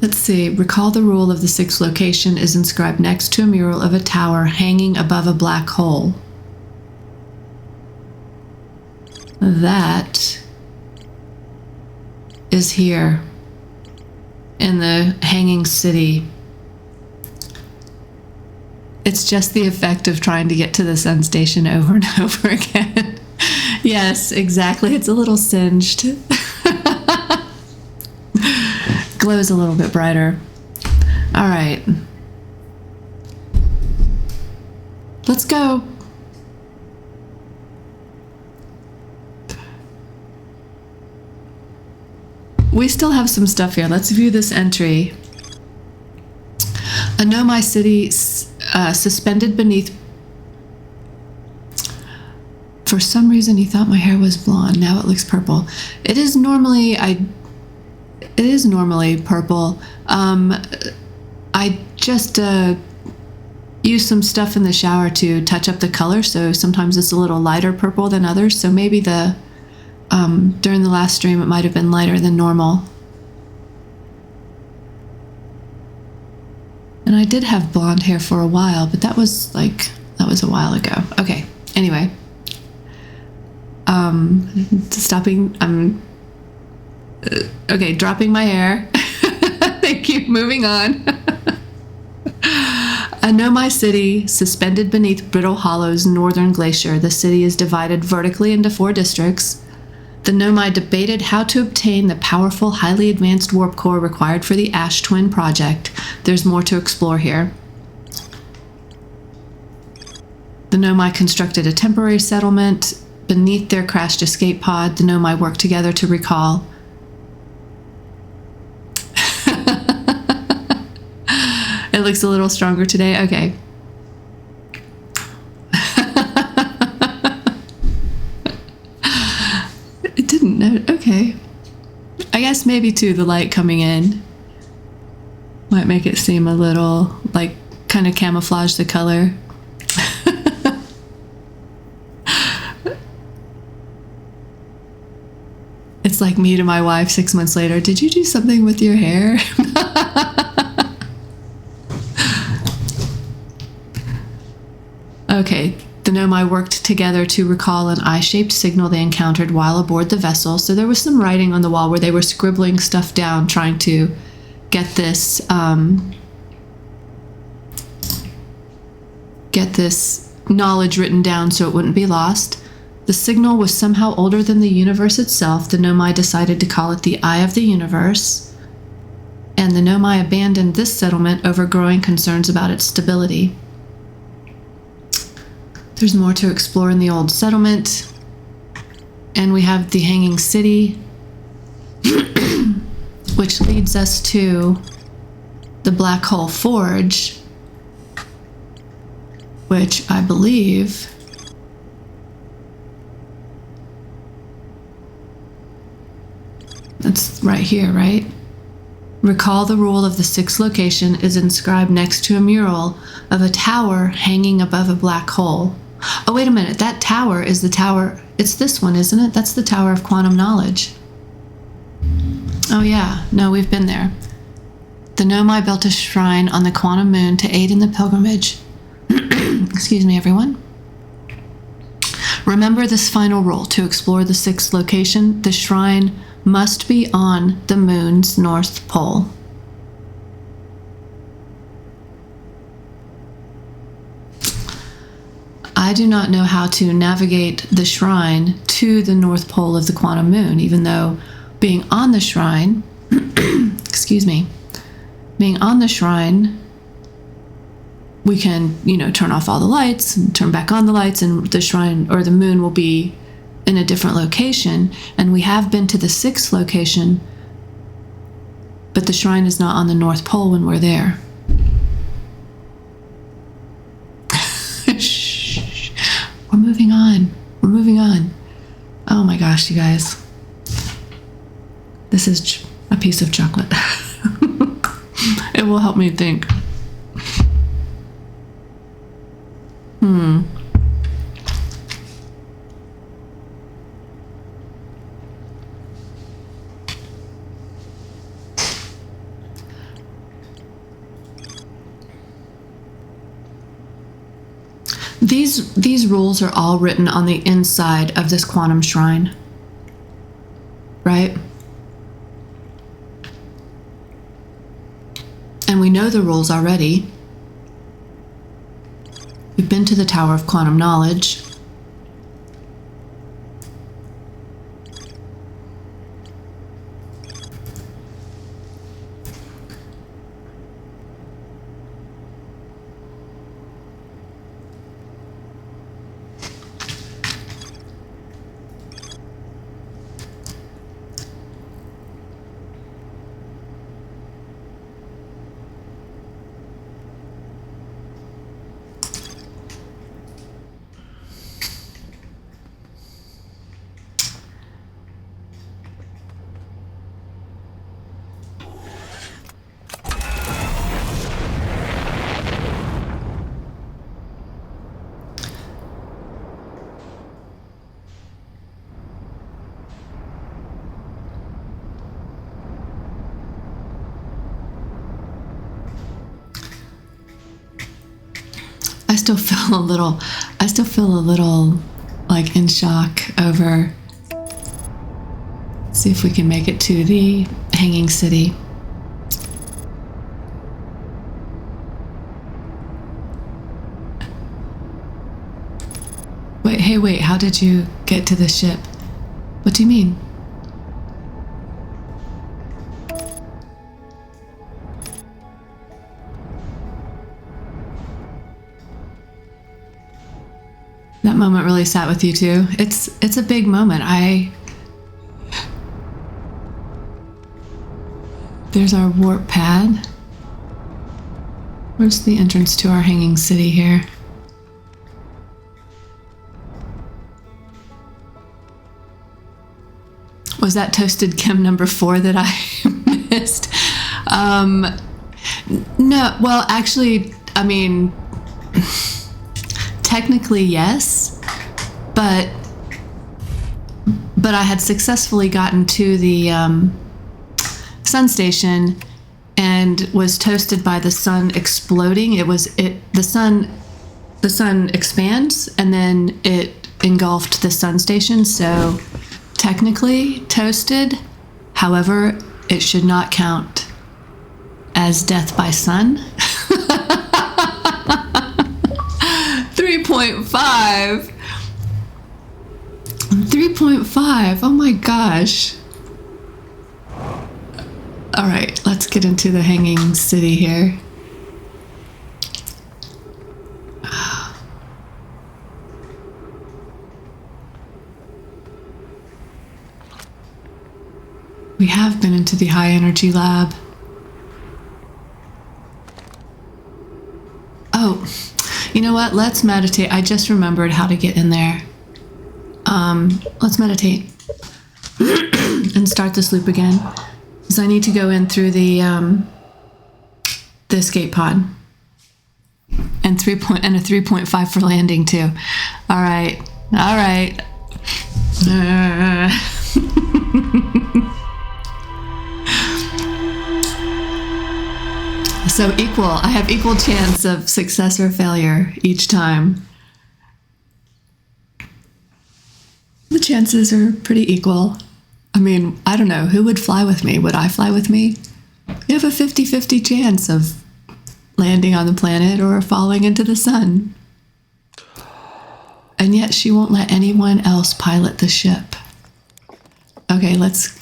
Let's see. Recall the rule of the sixth location is inscribed next to a mural of a tower hanging above a black hole. That is here in the Hanging City. It's just the effect of trying to get to the sun station over and over again. Yes, exactly. It's a little singed. Glows a little bit brighter. All right. Let's go. We still have some stuff here. Let's view this entry. A Nomai city suspended beneath. For some reason, he thought my hair was blonde. Now it looks purple. It is normally purple. I just use some stuff in the shower to touch up the color, so sometimes it's a little lighter purple than others. So maybe during the last stream it might have been lighter than normal. And I did have blonde hair for a while, but that was a while ago. Okay, anyway. Dropping my hair. Thank you, moving on. A Nomai city suspended beneath Brittle Hollow's northern glacier. The city is divided vertically into 4 districts. The Nomai debated how to obtain the powerful, highly advanced warp core required for the Ash Twin project. There's more to explore here. The Nomai constructed a temporary settlement beneath their crashed escape pod. The Nomai worked together to recall. It looks a little stronger today. Okay. It didn't know. Okay. I guess maybe too the light coming in might make it seem a little like kind of camouflage the color. It's like me to my wife 6 months later. Did you do something with your hair? Okay, the Nomai worked together to recall an eye-shaped signal they encountered while aboard the vessel. So there was some writing on the wall where they were scribbling stuff down, trying to get this knowledge written down so it wouldn't be lost. The signal was somehow older than the universe itself. The Nomai decided to call it the Eye of the Universe, and the Nomai abandoned this settlement over growing concerns about its stability. There's more to explore in the old settlement, and we have the Hanging City, which leads us to the Black Hole Forge, which I believe that's right here, right? Recall the rule of the sixth location is inscribed next to a mural of a tower hanging above a black hole. Oh, wait a minute. That tower is the tower. It's this one, isn't it? That's the Tower of Quantum Knowledge. Oh, yeah. No, we've been there. The Nomai built a shrine on the quantum moon to aid in the pilgrimage. Excuse me, everyone. Remember this final rule. To explore the sixth location, the shrine must be on the moon's north pole. I do not know how to navigate the shrine to the north pole of the quantum moon, even though being on the shrine, excuse me, being on the shrine, we can, turn off all the lights and turn back on the lights, and the shrine or the moon will be in a different location. And we have been to the sixth location, but the shrine is not on the North Pole when we're there. Shh. We're moving on. We're moving on. Oh my gosh, you guys. This is a piece of chocolate. It will help me think. These rules are all written on the inside of this quantum shrine, right? And we know the rules already. We've been to the Tower of Quantum Knowledge. I still feel a little like in shock over. See if we can make it to the Hanging City. Wait, how did you get to the ship? What do you mean? That moment really sat with you too. It's a big moment. There's our warp pad. Where's the entrance to our Hanging City here? Was that Toasted Kim number 4 that I missed? No, well, actually, I mean, technically yes, but but I had successfully gotten to the sun station and was toasted by the sun exploding. The sun expands and then it engulfed the sun station, so technically toasted. However, it should not count as death by sun. 3.5. 3.5. Oh my gosh. All right, let's get into the hanging city here. We have been into the high energy lab. Oh, you know what? Let's meditate. I just remembered how to get in there. Let's meditate and start this loop again. Because I need to go in through the escape pod. And a 3.5 for landing too. All right. So equal. I have equal chance of success or failure each time. The chances are pretty equal. I mean, I don't know. Who would fly with me? Would I fly with me? You have a 50-50 chance of landing on the planet or falling into the sun. And yet she won't let anyone else pilot the ship. Okay, let's...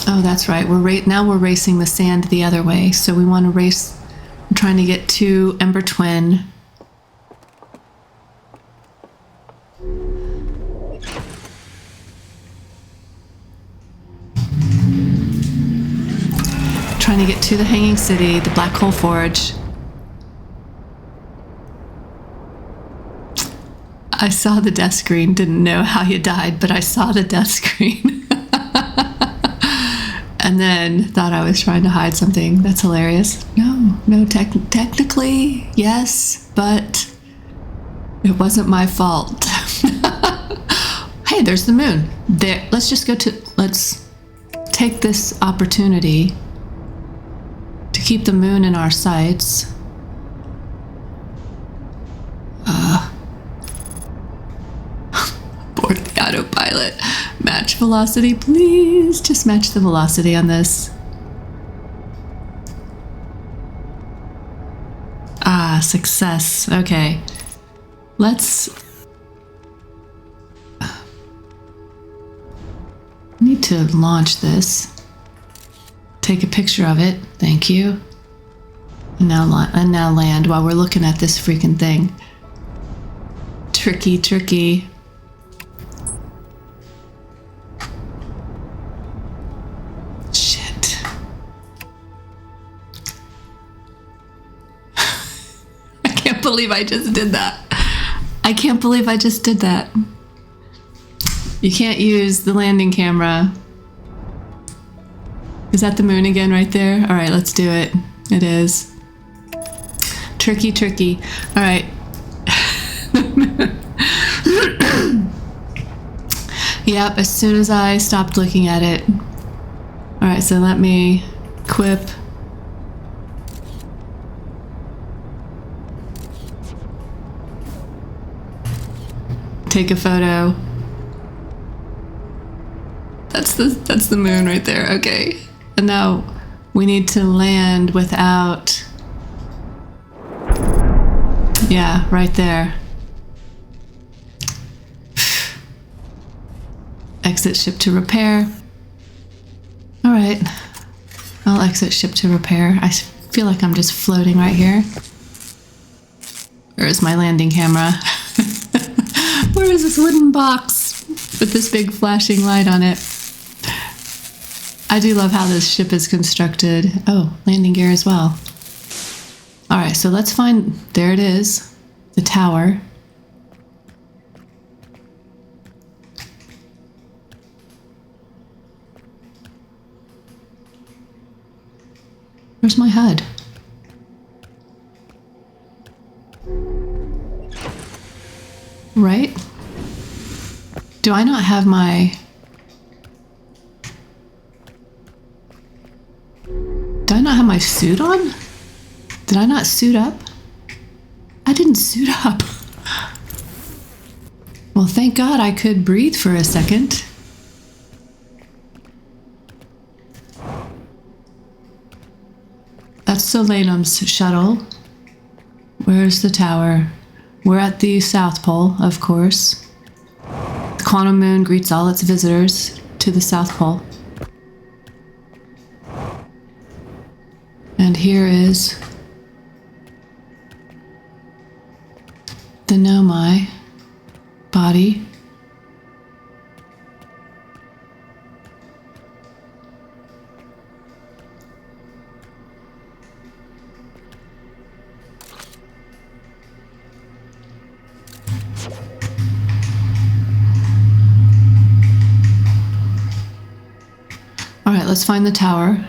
Oh, that's right. Now we're racing the sand the other way. So we want to race... I'm trying to get to Ember Twin. Trying to get to the Hanging City, the Black Hole Forge. I saw the death screen, didn't know how you died, but I saw the death screen. And then thought I was trying to hide something. That's hilarious. No, technically, yes, but it wasn't my fault. Hey, there's the moon. There, let's take this opportunity to keep the moon in our sights. Board the autopilot. Match velocity, please. Just match the velocity on this. Success. Okay. Let's... need to launch this. Take a picture of it. Thank you. And now land while we're looking at this freaking thing. Tricky. Shit. I can't believe I just did that. You can't use the landing camera. Is that the moon again right there? All right, let's do it. It is. Tricky. All right. Yep, as soon as I stopped looking at it. All right, so let me quip. Take a photo. That's the moon right there. Okay. And now we need to land without... Yeah, right there. Exit ship to repair. All right. I'll exit ship to repair. I feel like I'm just floating right here. Where is my landing camera? Where is this wooden box with this big flashing light on it? I do love how this ship is constructed. Oh, landing gear as well. All right, so let's find... There it is. The tower. Where's my HUD? Right? Do I not have my... Do I not have my suit on? Did I not suit up? I didn't suit up. Well, thank God I could breathe for a second. That's Solanum's shuttle. Where's the tower? We're at the South Pole, of course. The Quantum Moon greets all its visitors to the South Pole. And here is the Nomai body. All right, let's find the tower.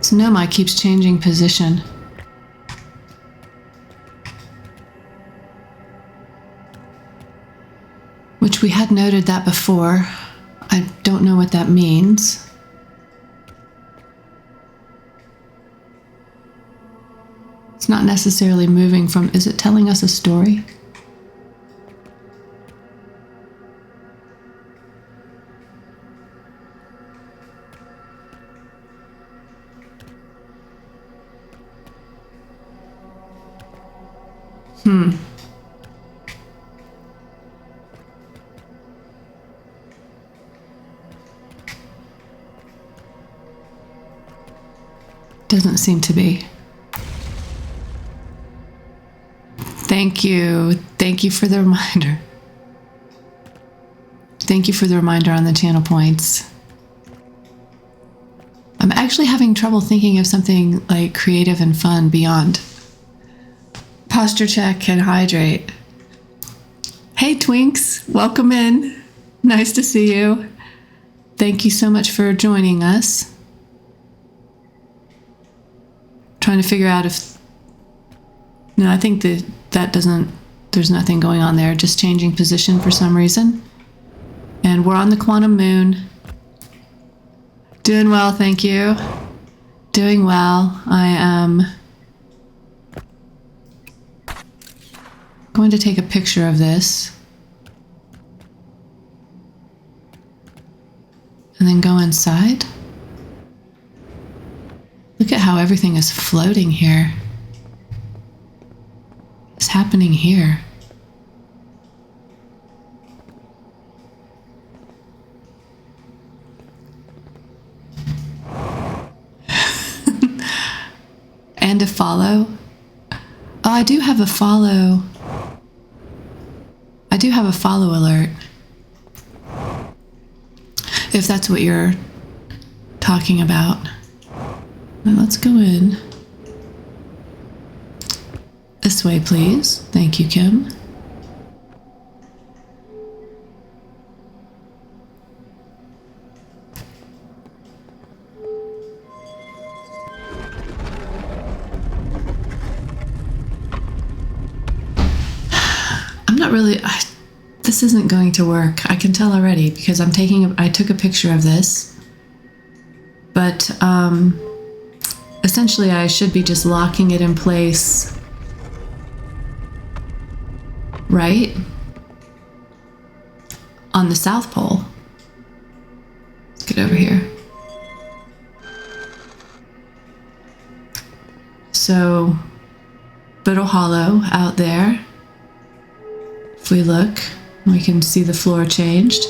So Nomai keeps changing position. Which we had noted that before. I don't know what that means. It's not necessarily moving from... Is it telling us a story? Doesn't seem to be. Thank you. Thank you for the reminder. Thank you for the reminder on the channel points. I'm actually having trouble thinking of something like creative and fun beyond posture check and hydrate. Hey Twinks, welcome in. Nice to see you. Thank you so much for joining us. Trying to figure out if... No, I think that doesn't... There's nothing going on there, just changing position for some reason. And we're on the Quantum Moon. Doing well, thank you. Doing well. I am going to take a picture of this. And then go inside. Look at how everything is floating here. What's happening here? And a follow. Oh, I do have a follow. I do have a follow alert. If that's what you're talking about. Now let's go in. This way, please. Thank you, Kim. I'm not really... this isn't going to work. I can tell already because I took a picture of this. But, essentially, I should be just locking it in place, right? On the South Pole. Let's get over here. So, Biddle Hollow out there. If we look, we can see the floor changed.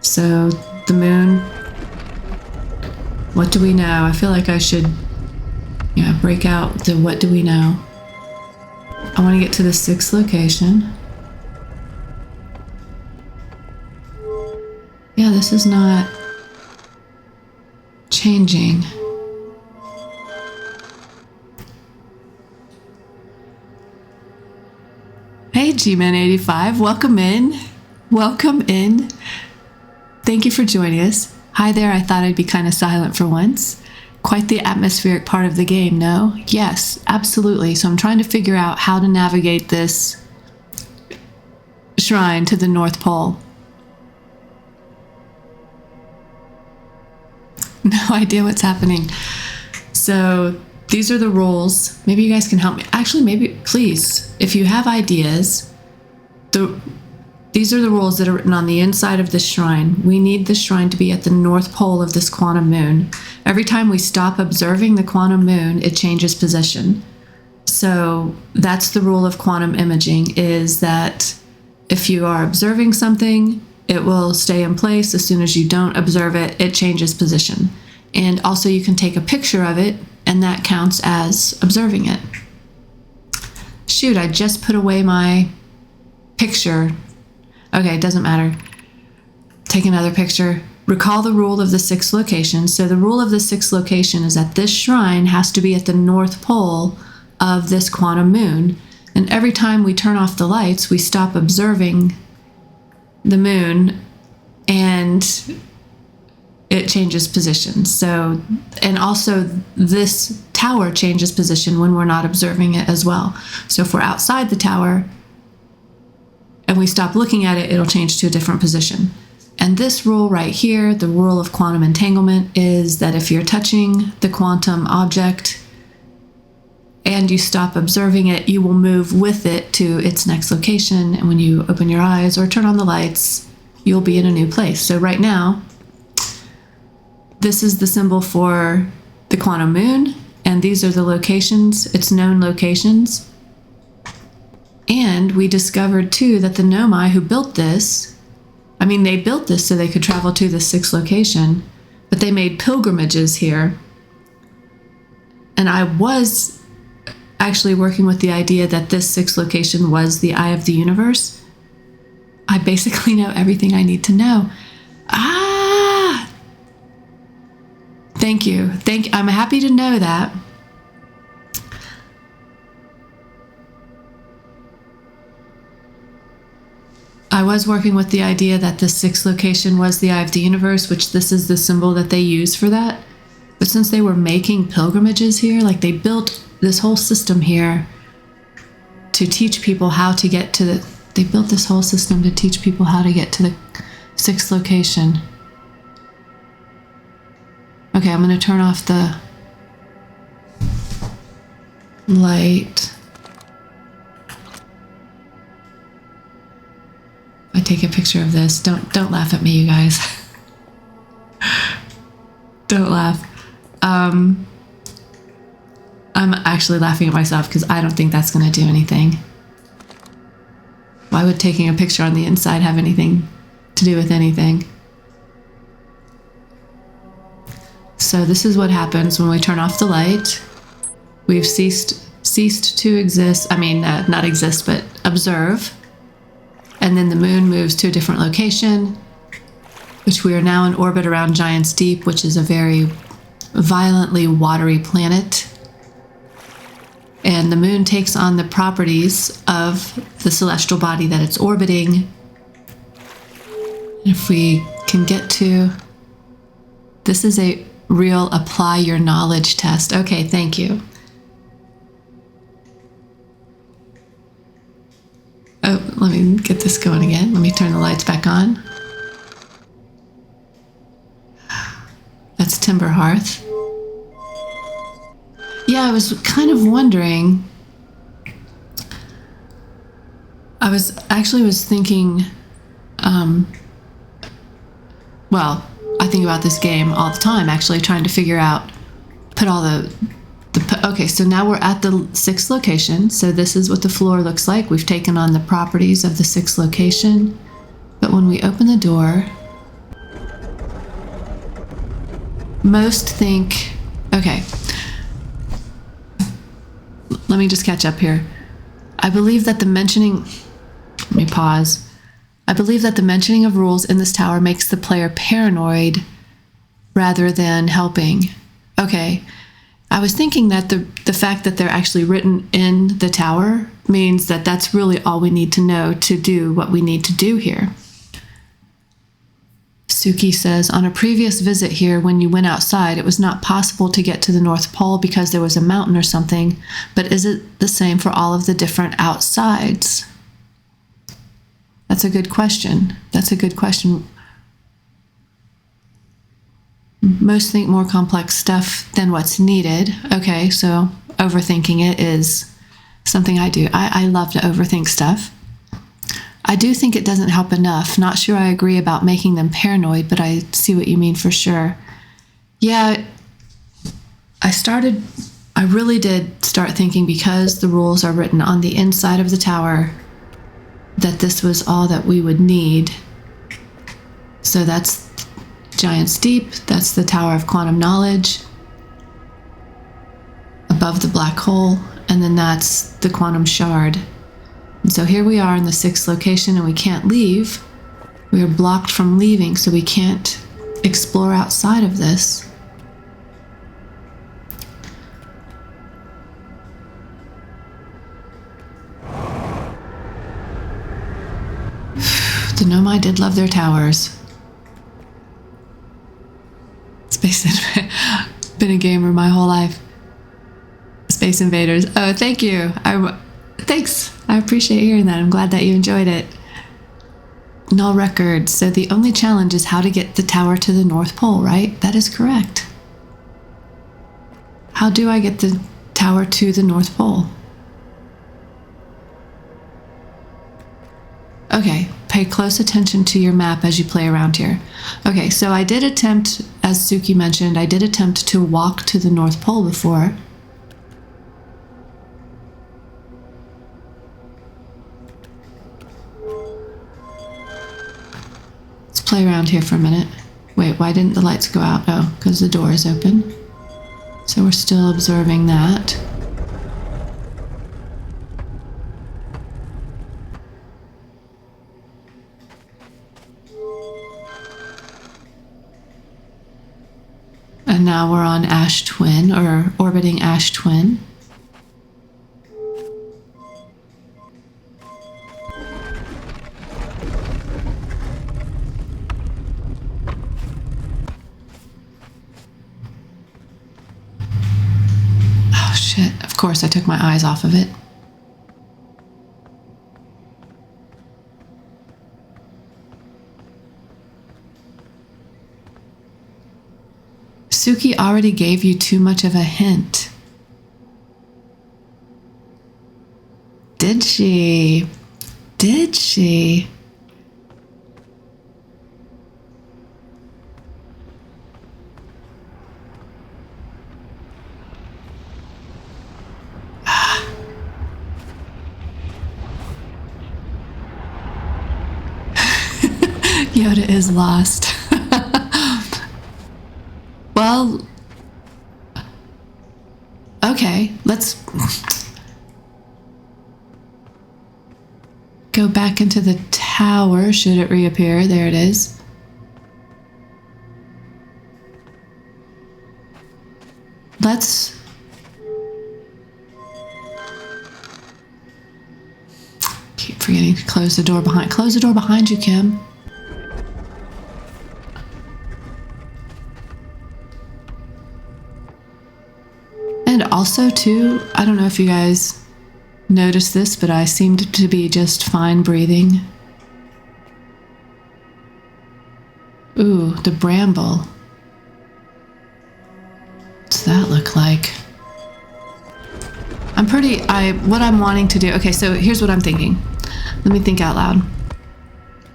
So, the moon. What do we know? I feel like I should... Yeah, break out the what do we know. I want to get to the 6th location. Yeah, this is not changing. Hey G-Man85, welcome in. Welcome in. Thank you for joining us. Hi there, I thought I'd be kind of silent for once. Quite the atmospheric part of the game, no? Yes, absolutely. So I'm trying to figure out how to navigate this shrine to the North Pole. No idea what's happening. So these are the rules. Maybe you guys can help me. Actually, maybe, please, if you have ideas, these are the rules that are written on the inside of this shrine. We need this shrine to be at the North Pole of this quantum moon. Every time we stop observing the quantum moon, it changes position. So that's the rule of quantum imaging, is that if you are observing something, it will stay in place. As soon as you don't observe it, it changes position. And also you can take a picture of it, and that counts as observing it. Shoot, I just put away my picture. Okay, it doesn't matter. Take another picture. Recall the rule of the 6 locations. So the rule of the 6 location is that this shrine has to be at the North Pole of this quantum moon. And every time we turn off the lights, we stop observing the moon and it changes position. So, and also this tower changes position when we're not observing it as well. So if we're outside the tower and we stop looking at it, it'll change to a different position. And this rule right here, the rule of quantum entanglement, is that if you're touching the quantum object and you stop observing it, you will move with it to its next location. And when you open your eyes or turn on the lights, you'll be in a new place. So right now, this is the symbol for the quantum moon, and these are the locations, its known locations. And we discovered too that the Nomai who built this, I mean, they built this so they could travel to the 6th location, but they made pilgrimages here. And I was actually working with the idea that this 6th location was the eye of the universe. I basically know everything I need to know. Thank you. I'm happy to know that. I was working with the idea that the 6th location was the eye of the universe, which this is the symbol that they use for that. But since they were making pilgrimages here, like they built this whole system here to teach people how to get to the, they built this whole system to teach people how to get to the 6th location. Okay, I'm going to turn off the light. I take a picture of this. Don't laugh at me, you guys. Don't laugh. I'm actually laughing at myself because I don't think that's going to do anything. Why would taking a picture on the inside have anything to do with anything? So this is what happens when we turn off the light. We've ceased to exist. I mean, not exist, but observe. And then the moon moves to a different location, which we are now in orbit around Giant's Deep, which is a very violently watery planet. And the moon takes on the properties of the celestial body that it's orbiting. If we can get to, this is a real apply your knowledge test. Okay, thank you. Oh, let me get this going again. Let me turn the lights back on. That's Timber Hearth. Yeah, I was kind of wondering. I was thinking, well, I think about this game all the time, actually trying to figure out, put all okay, so now we're at the 6th location. So this is what the floor looks like. We've taken on the properties of the 6th location. But when we open the door, most think, okay, let me just catch up here. I believe that the mentioning, let me pause. I believe that the mentioning of rules in this tower makes the player paranoid rather than helping. Okay. I was thinking that the fact that they're actually written in the tower means that that's really all we need to know to do what we need to do here. Suki says, on a previous visit here, when you went outside, it was not possible to get to the North Pole because there was a mountain or something, but is it the same for all of the different outsides? That's a good question. That's a good question. Most think more complex stuff than what's needed. Okay, so overthinking it is something I do. I love to overthink stuff. I do think it doesn't help enough. Not sure I agree about making them paranoid, but I see what you mean for sure. Yeah, I really did start thinking, because the rules are written on the inside of the tower, that this was all that we would need. So that's Giant's Deep, that's the Tower of Quantum Knowledge, above the black hole, and then that's the Quantum Shard. And so here we are in the 6th location, and we can't leave. We are blocked from leaving, so we can't explore outside of this. The Nomai did love their towers. Space Invaders. Been a gamer my whole life. Space Invaders. Oh, thank you. Thanks. I appreciate hearing that. I'm glad that you enjoyed it. Null record. So the only challenge is how to get the tower to the North Pole, right? That is correct. How do I get the tower to the North Pole? Okay, pay close attention to your map as you play around here. Okay, so I did attempt, as Suki mentioned, I did attempt to walk to the North Pole before. Let's play around here for a minute. Wait, why didn't the lights go out? Oh, because the door is open. So we're still observing that. And now we're on Ash Twin, or orbiting Ash Twin. Oh shit, of course I took my eyes off of it. Suki already gave you too much of a hint. Did she? Did she? Yoda is lost. Well, okay, let's go back into the tower, should it reappear. There it is. Let's... keep forgetting to close the door behind... Close the door behind you, Kim. And also, too, I don't know if you guys noticed this, but I seemed to be just fine breathing. Ooh, the bramble. What's that look like? What I'm wanting to do... Okay, so here's what I'm thinking. Let me think out loud.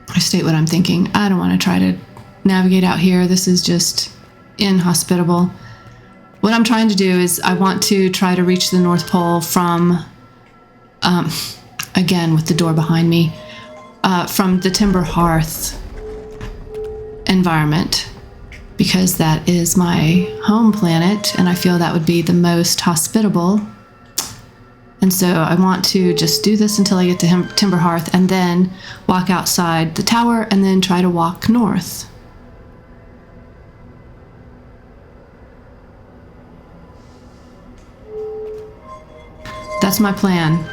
I state what I'm thinking. I don't want to try to navigate out here. This is just inhospitable. What I'm trying to do is I want to try to reach the North Pole from, again, with the door behind me, from the Timber Hearth environment, because that is my home planet, and I feel that would be the most hospitable. And so I want to just do this until I get to Timber Hearth, and then walk outside the tower, and then try to walk north. That's my plan.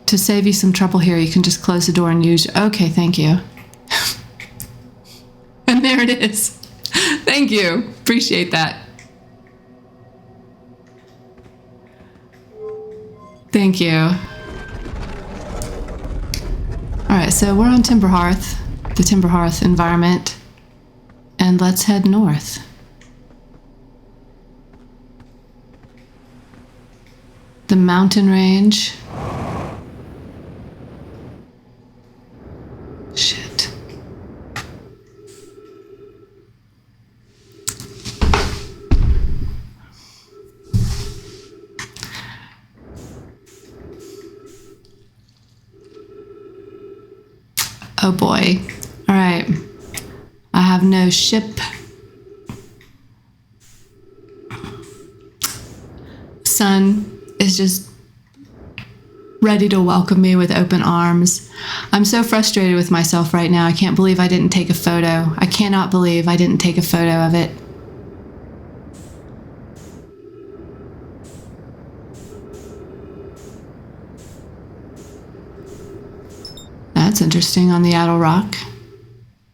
To save you some trouble here, you can just close the door and use... Okay, thank you. And there There it is. Thank you. Appreciate that. Thank you. All right, so we're on Timberhearth, the Timberhearth environment, and let's head north. The mountain range. Shit. Oh boy. All right. I have no ship. Sun is just ready to welcome me with open arms. I'm so frustrated with myself right now. I can't believe I didn't take a photo. I cannot believe I didn't take a photo of it. That's interesting on the Addle Rock.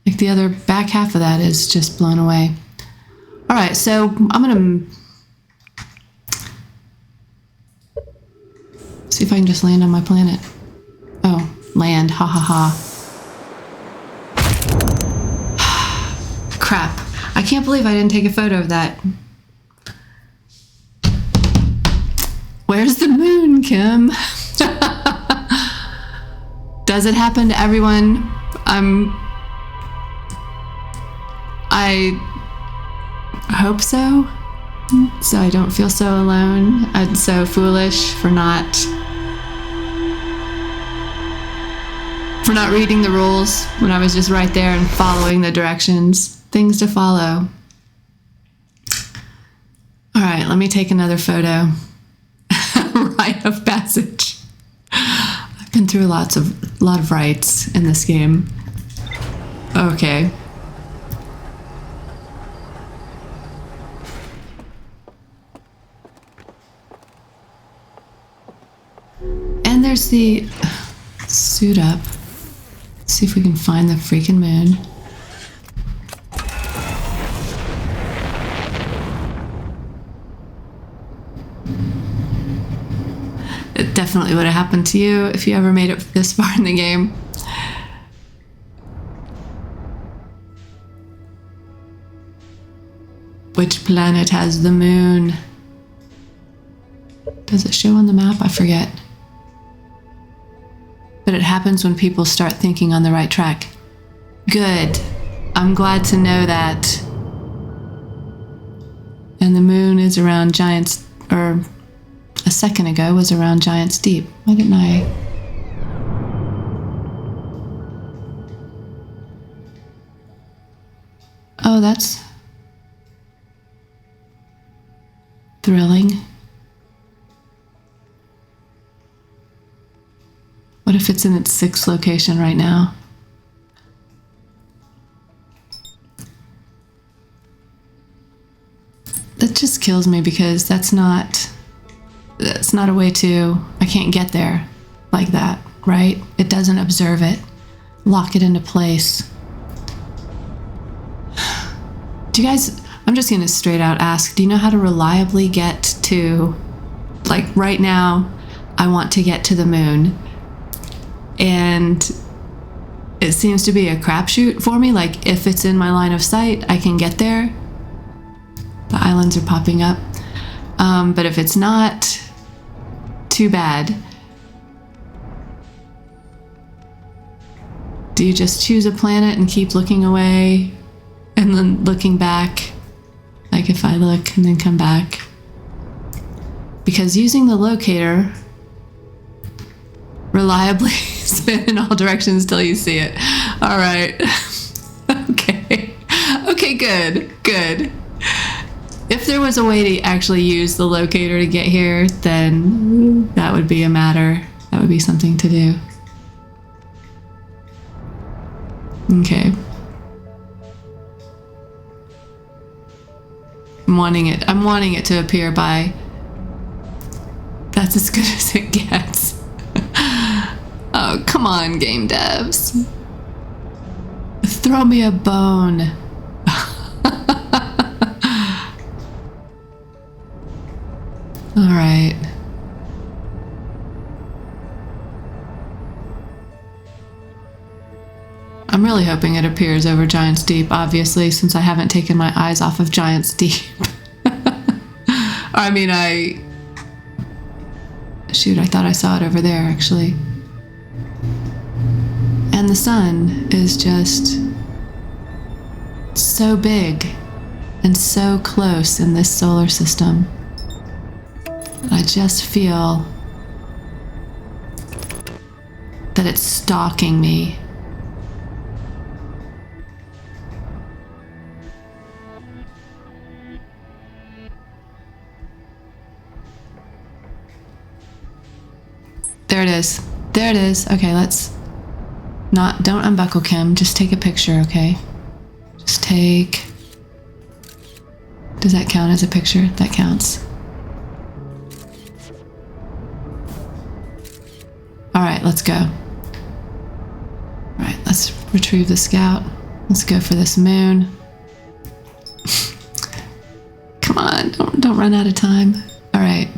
Like the other back half of that is just blown away. All right, so I'm gonna see if I can just land on my planet. Oh, land, ha ha ha. Crap, I can't believe I didn't take a photo of that. Where's the moon, Kim? Does it happen to everyone? I hope so. So I don't feel so alone. I'm so foolish for not reading the rules when I was just right there and following the directions. Things to follow. All right, let me take another photo. Rite of passage. I've been through a lot of rites in this game. Okay. And there's the suit up. Let's see if we can find the freaking moon. It definitely would have happened to you if you ever made it this far in the game. Which planet has the moon? Does it show on the map? I forget. But it happens when people start thinking on the right track. Good. I'm glad to know that. And the moon is around Giants, or a second ago was around Giants Deep. Why didn't I? Oh, that's thrilling. What if it's in its 6th location right now? That just kills me because that's not a way to, I can't get there like that, right? It doesn't observe it, lock it into place. Do you guys, I'm just gonna straight out ask, do you know how to reliably get to, like right now, I want to get to the moon. And it seems to be a crapshoot for me. Like, if it's in my line of sight, I can get there. The islands are popping up. But if it's not, too bad. Do you just choose a planet and keep looking away and then looking back? Like if I look and then come back. Because using the locator reliably spin in all directions till you see it. All right. Okay. Okay, good. If there was a way to actually use the locator to get here, then that would be a matter. That would be something to do. Okay. I'm wanting it to appear by... That's as good as it gets. Oh, come on, game devs. Throw me a bone. All right. I'm really hoping it appears over Giant's Deep, obviously, since I haven't taken my eyes off of Giant's Deep. I mean, shoot, I thought I saw it over there, actually. And the sun is just so big and so close in this solar system. I just feel that it's stalking me. There it is. There it is. Okay, don't unbuckle Kim. Just take a picture, okay? Just take... Does that count as a picture? That counts. All right, let's go. All right, let's retrieve the scout. Let's go for this moon. Come on, don't run out of time. All right.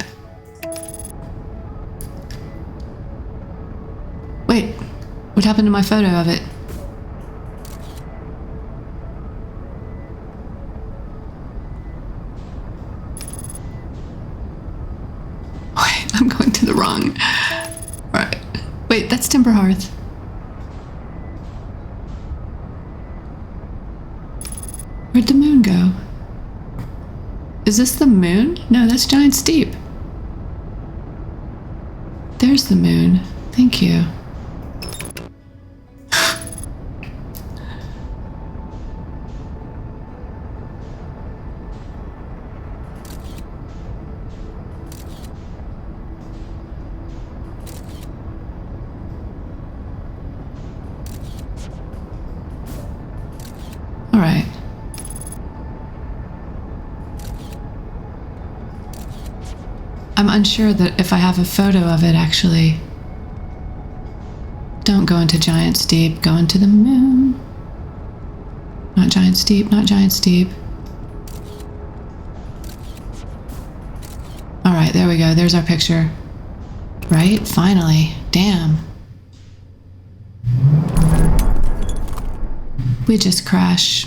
Wait, what happened to my photo of it? Wait, I'm going to the wrong... Alright. Wait, that's Timber Hearth. Where'd the moon go? Is this the moon? No, that's Giant's Deep. There's the moon. Thank you. All right. I'm unsure that if I have a photo of it, actually. Don't go into Giant's Deep, go into the moon. Not Giant's Deep, not Giant's Deep. All right, there we go. There's our picture. Right? Finally. Damn. We just crash.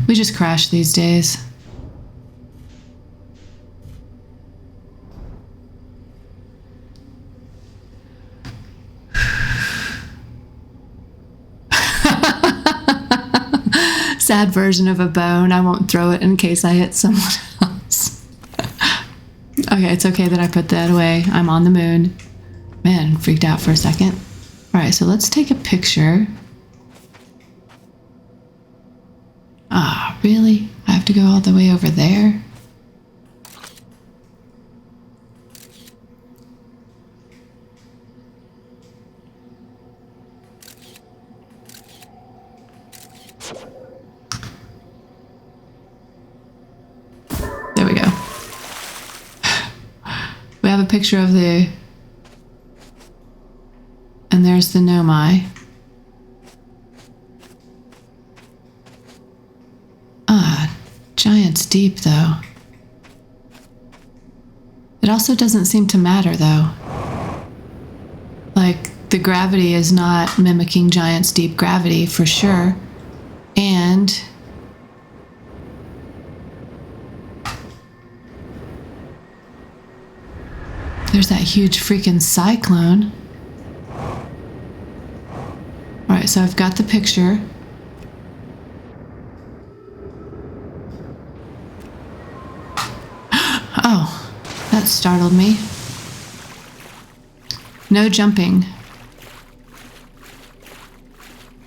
We just crash these days. Sad version of a bone. I won't throw it in case I hit someone else. Okay, it's okay that I put that away. I'm on the moon. Man, freaked out for a second. All right, so let's take a picture. Ah, really? I have to go all the way over there? There we go. We have a picture of the... And there's the Nomai. Giant's Deep, though. It also doesn't seem to matter, though. Like, the gravity is not mimicking Giant's Deep gravity, for sure. And... there's that huge freaking cyclone. Alright, so I've got the picture. Oh, that startled me. No jumping.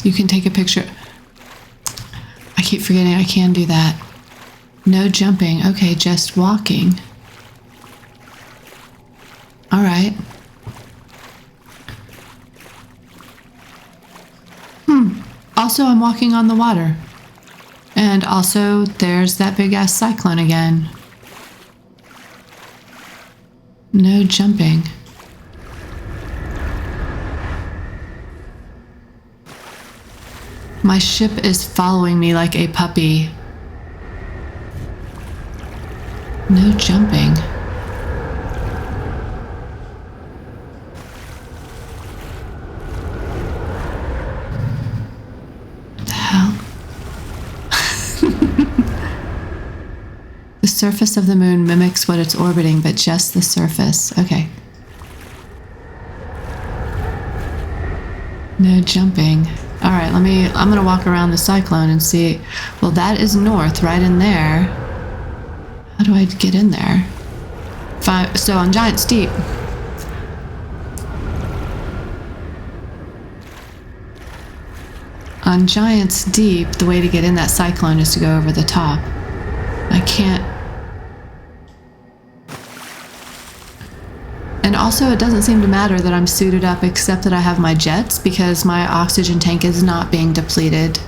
You can take a picture. I keep forgetting I can do that. No jumping. Okay, just walking. All right. Also, I'm walking on the water. And also, there's that big-ass cyclone again. No jumping. My ship is following me like a puppy. No jumping. surface of the moon mimics what it's orbiting, but just the surface. Okay. No jumping. All right, I'm gonna walk around the cyclone and see. Well, that is north, right in there. How do I get in there? So on Giant's Deep. On Giant's Deep, the way to get in that cyclone is to go over the top. I can't. And also, it doesn't seem to matter that I'm suited up except that I have my jets because my oxygen tank is not being depleted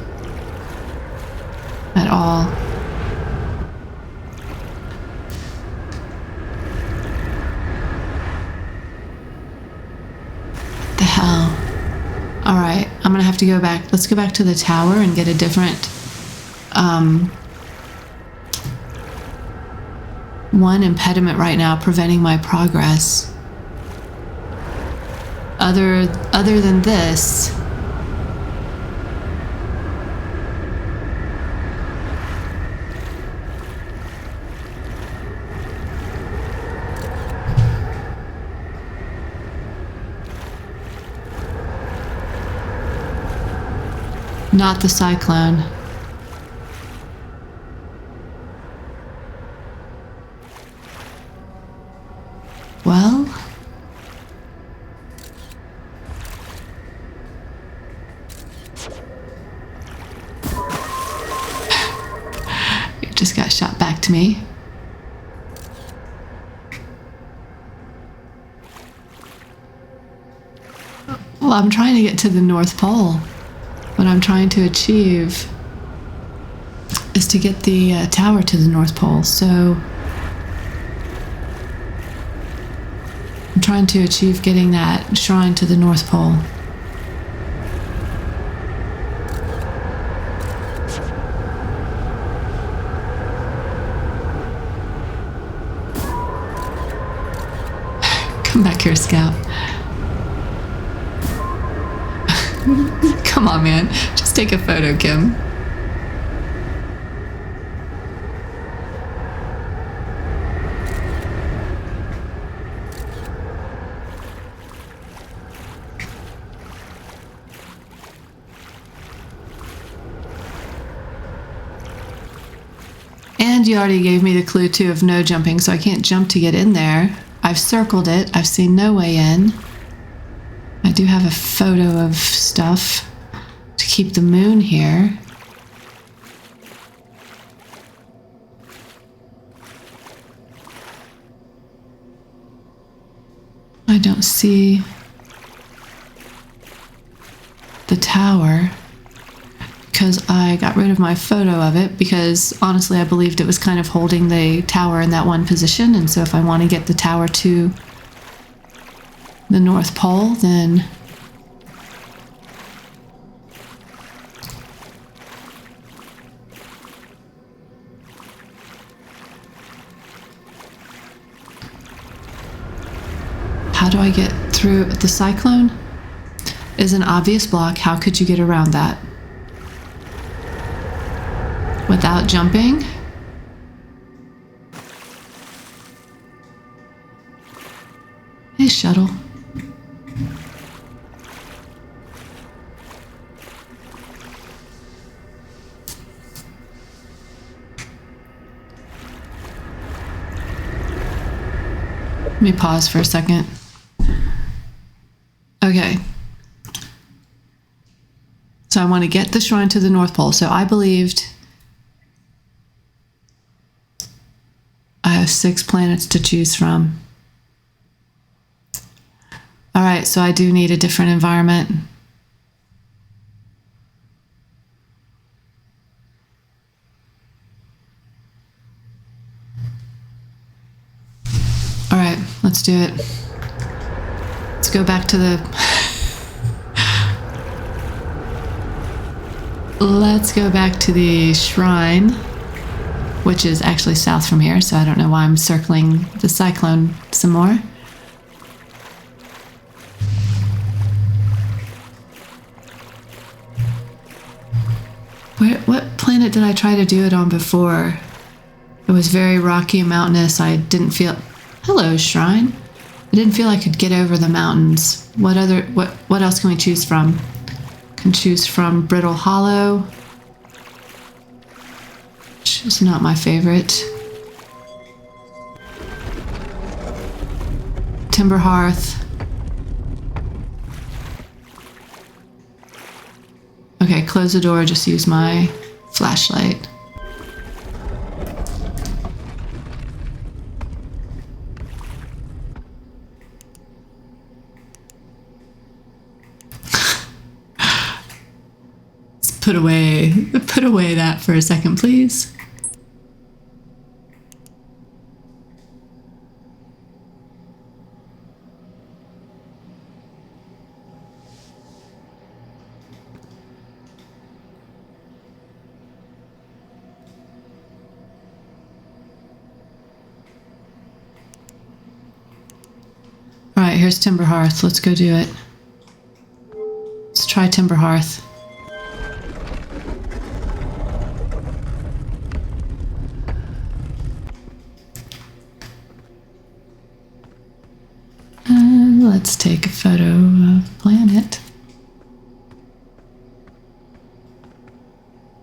at all. The hell. All right, I'm gonna have to go back. Let's go back to the tower and get a different one impediment right now preventing my progress. Other than this, not the cyclone. Well, it just got shot back to me. Well, I'm trying to get to the North Pole. What I'm trying to achieve is to get the tower to the North Pole, so I'm trying to achieve getting that shrine to the North Pole. Come back here, Scout. Come on, man. Just take a photo, Kim. And you already gave me the clue, too, of no jumping, so I can't jump to get in there. I've circled it. I've seen no way in. I do have a photo of stuff to keep the moon here. I don't see the tower because I got rid of my photo of it because honestly I believed it was kind of holding the tower in that one position, and so if I want to get the tower to the North Pole, then how do I get through? The cyclone is an obvious block. How could you get around that? Without jumping? Hey, shuttle. Let me pause for a second. Okay. So I want to get the shrine to the North Pole. So I believed I have 6 planets to choose from. All right, so I do need a different environment. All right, let's do it. Let's go back to the... Let's go back to the shrine, which is actually south from here, so I don't know why I'm circling the cyclone some more. What planet did I try to do it on before? It was very rocky and mountainous. I didn't feel... Hello, shrine. I didn't feel I could get over the mountains. What else can we choose from? Can choose from Brittle Hollow, which is not my favorite. Timber Hearth. Okay, close the door, just use my flashlight. Let's put away that for a second, please. Alright, here's Timber Hearth. Let's go do it. Let's try Timber Hearth. Let's take a photo of planet.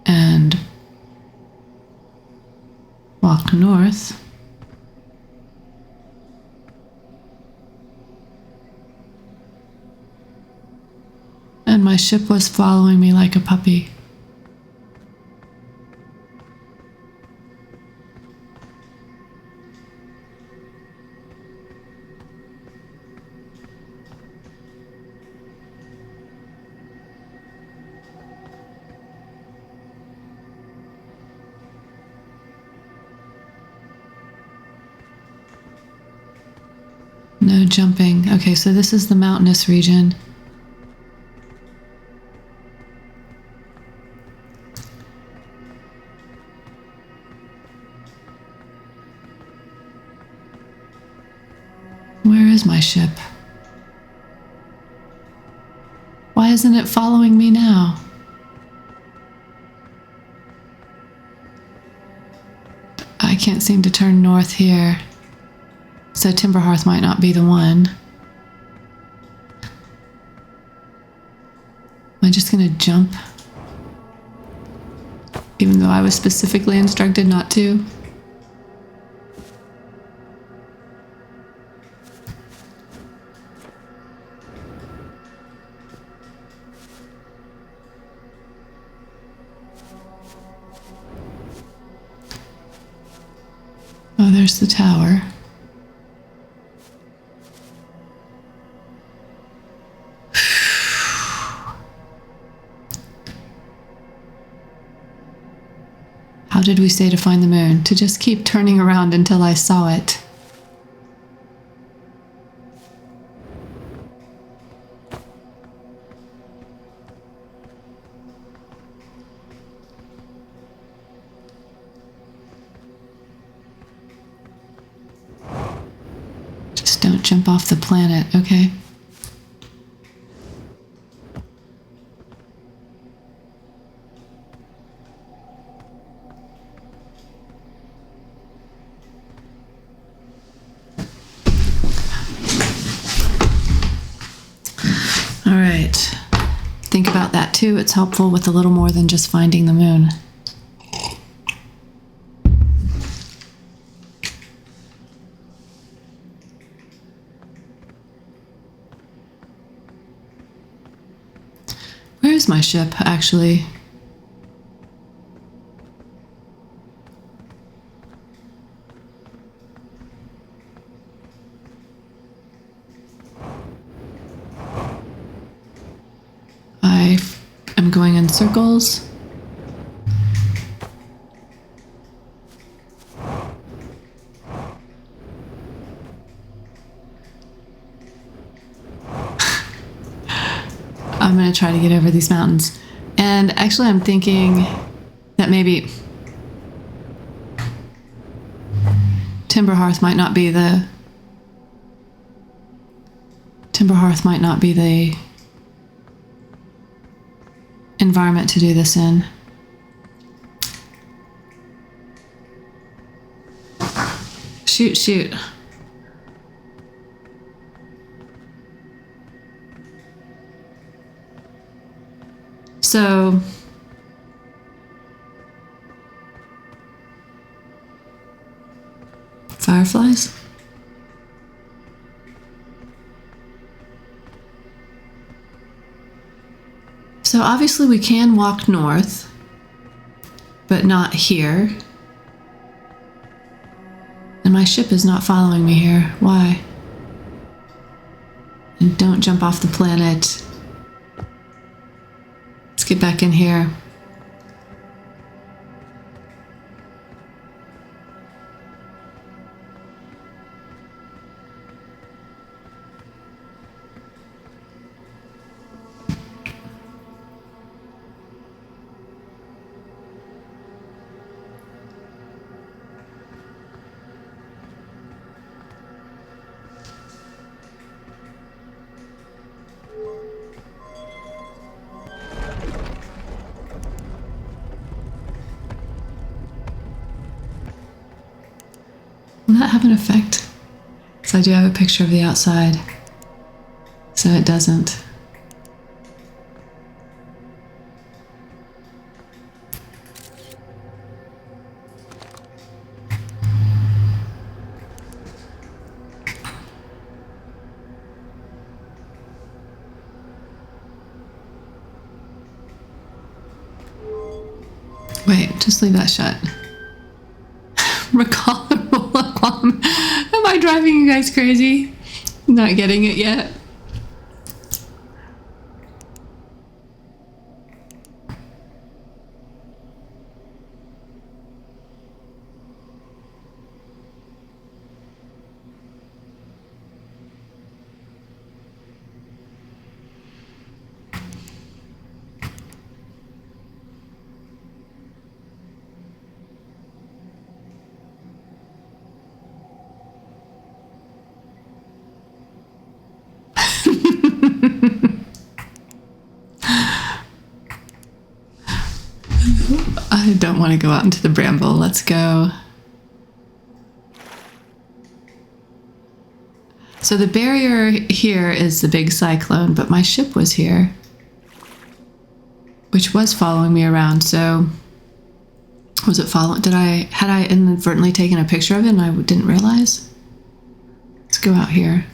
And walk north. And my ship was following me like a puppy. No jumping. Okay, so this is the mountainous region. Where is my ship? Why isn't it following me now? I can't seem to turn north here. So Timber Hearth might not be the one. Am I just gonna jump? Even though I was specifically instructed not to? Oh, there's the tower. How did we say to find the moon? To just keep turning around until I saw it. Just don't jump off the planet, okay? All right, think about that too. It's helpful with a little more than just finding the moon. Where is my ship, actually? I'm going in circles. I'm going to try to get over these mountains. And actually I'm thinking that maybe Timber Hearth might not be the environment to do this in. Shoot. So fireflies? So obviously we can walk north, but not here. And my ship is not following me here. Why? And don't jump off the planet. Let's get back in here. Will that have an effect? Because I do have a picture of the outside. So it doesn't. Wait, just leave that shut. Recall the rule of quantum. Am I driving you guys crazy? Not getting it yet. I don't want to go out into the bramble. Let's go. So the barrier here is the big cyclone, but my ship was here, which was following me around. So was it following? Had I inadvertently taken a picture of it and I didn't realize? Let's go out here.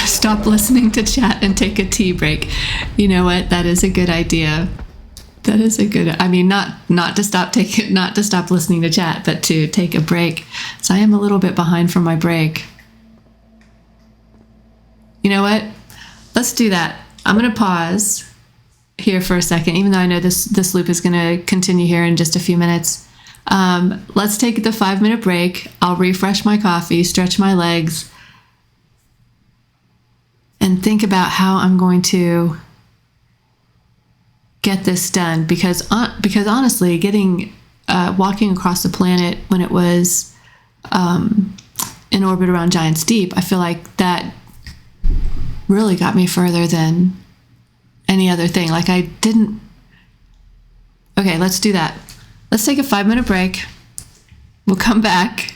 Stop listening to chat and take a tea break. You know what? That is a good idea. That is a good, I mean, not to stop listening to chat, but to take a break. So I am a little bit behind from my break. You know what? Let's do that. I'm going to pause here for a second, even though I know this loop is going to continue here in just a few minutes. Let's take the 5-minute break. I'll refresh my coffee, stretch my legs, and think about how I'm going to get this done. Because honestly, walking across the planet when it was in orbit around Giant's Deep, I feel like that really got me further than any other thing. Like I didn't. Okay, let's do that. Let's take a 5-minute break. We'll come back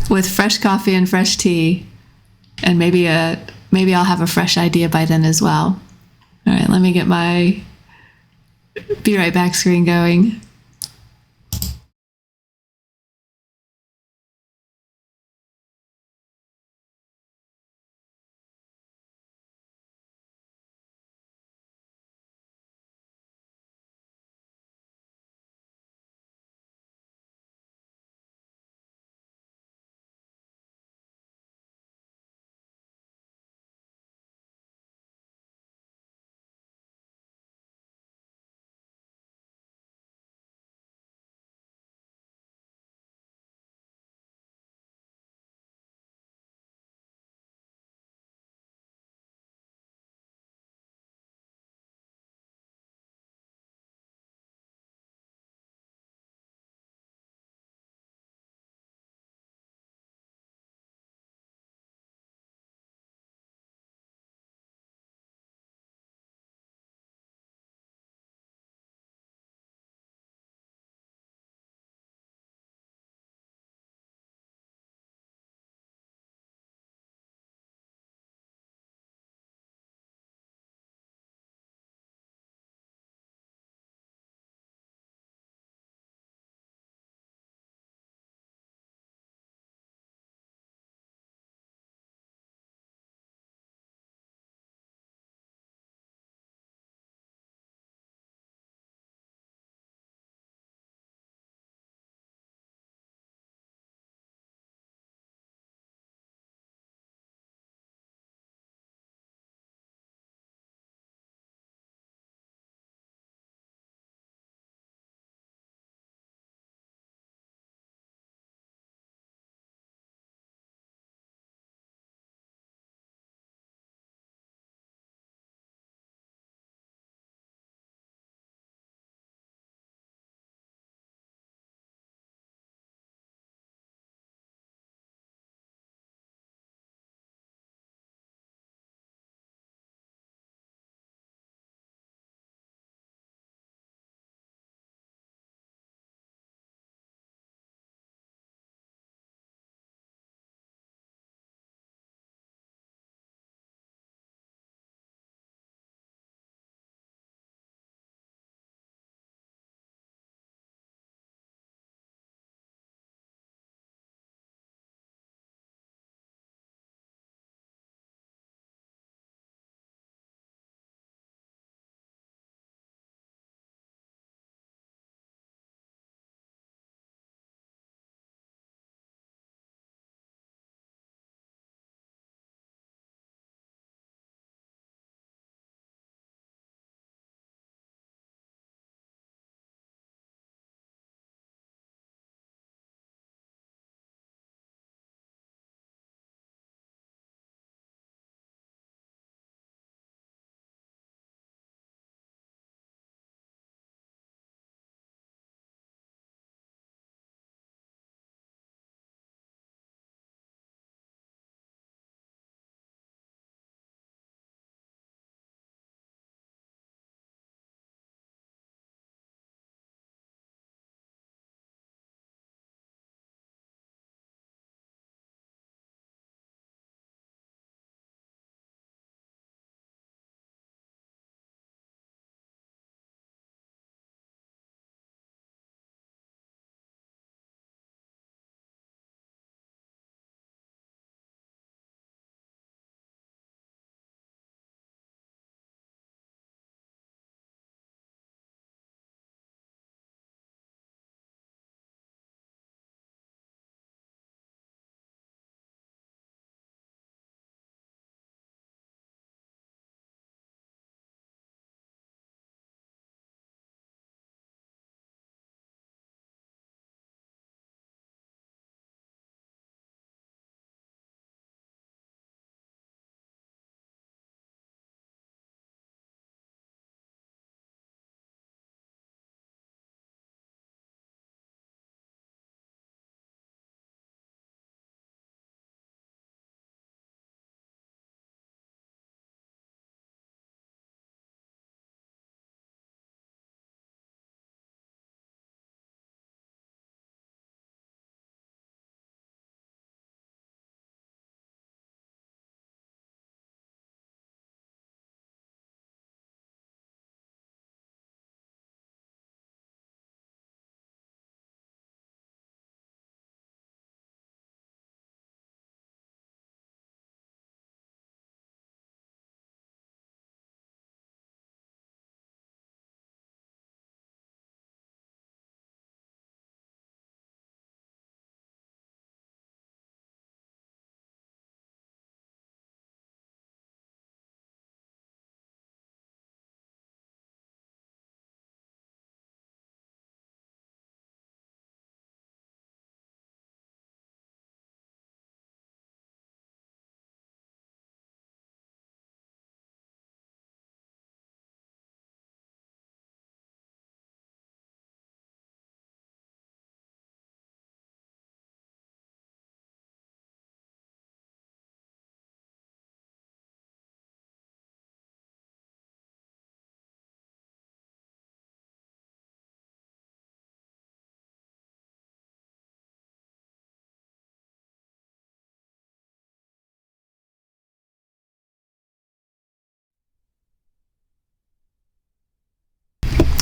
with fresh coffee and fresh tea, and maybe I'll have a fresh idea by then as well. All right, let me get my be right back screen going.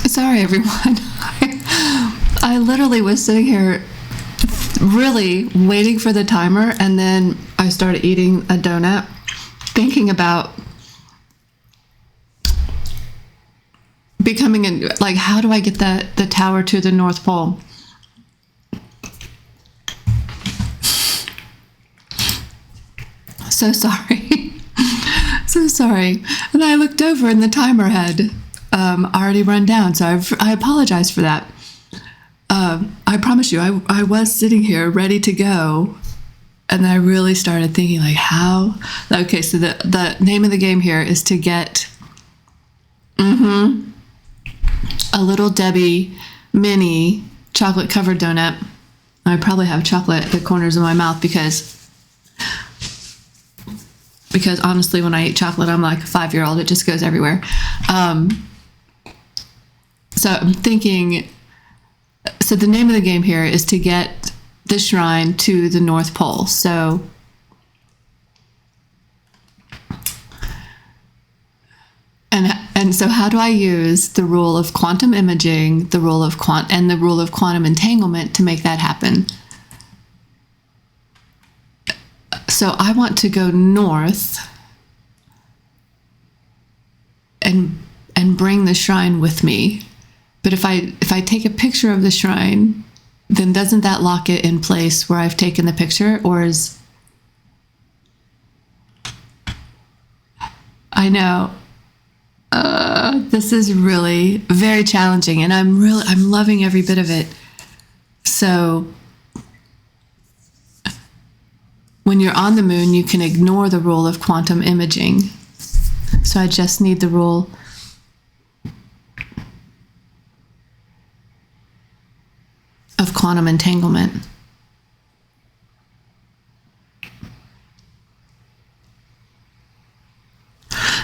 Sorry, everyone. I literally was sitting here really waiting for the timer, and then I started eating a donut, thinking about becoming like, how do I get the tower to the North Pole? So sorry. So sorry. And I looked over and the timer had already run down, so I apologize for that. I promise you, I was sitting here ready to go, and I really started thinking, like, how? Okay, so the name of the game here is to get a Little Debbie mini chocolate covered donut. I probably have chocolate at the corners of my mouth because honestly, when I eat chocolate, I'm like a 5-year-old. It just goes everywhere. So I'm thinking, so the name of the game here is to get the shrine to the North Pole. So and so how do I use the rule of quantum imaging, the rule of quantum entanglement to make that happen? So I want to go north and bring the shrine with me. But if I take a picture of the shrine, then doesn't that lock it in place where I've taken the picture? Or is... I know. This is really very challenging, and I'm loving every bit of it. So when you're on the moon, you can ignore the rule of quantum imaging. So I just need the rule of quantum entanglement.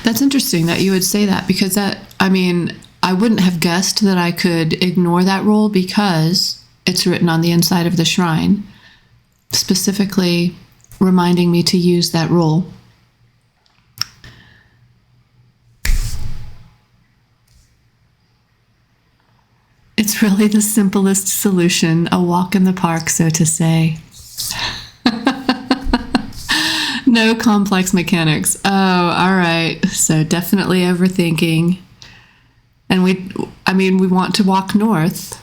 That's interesting that you would say that, because I wouldn't have guessed that I could ignore that rule because it's written on the inside of the shrine, specifically reminding me to use that rule. It's really the simplest solution, a walk in the park, so to say. No complex mechanics. Oh, all right. So definitely overthinking. And we want to walk north.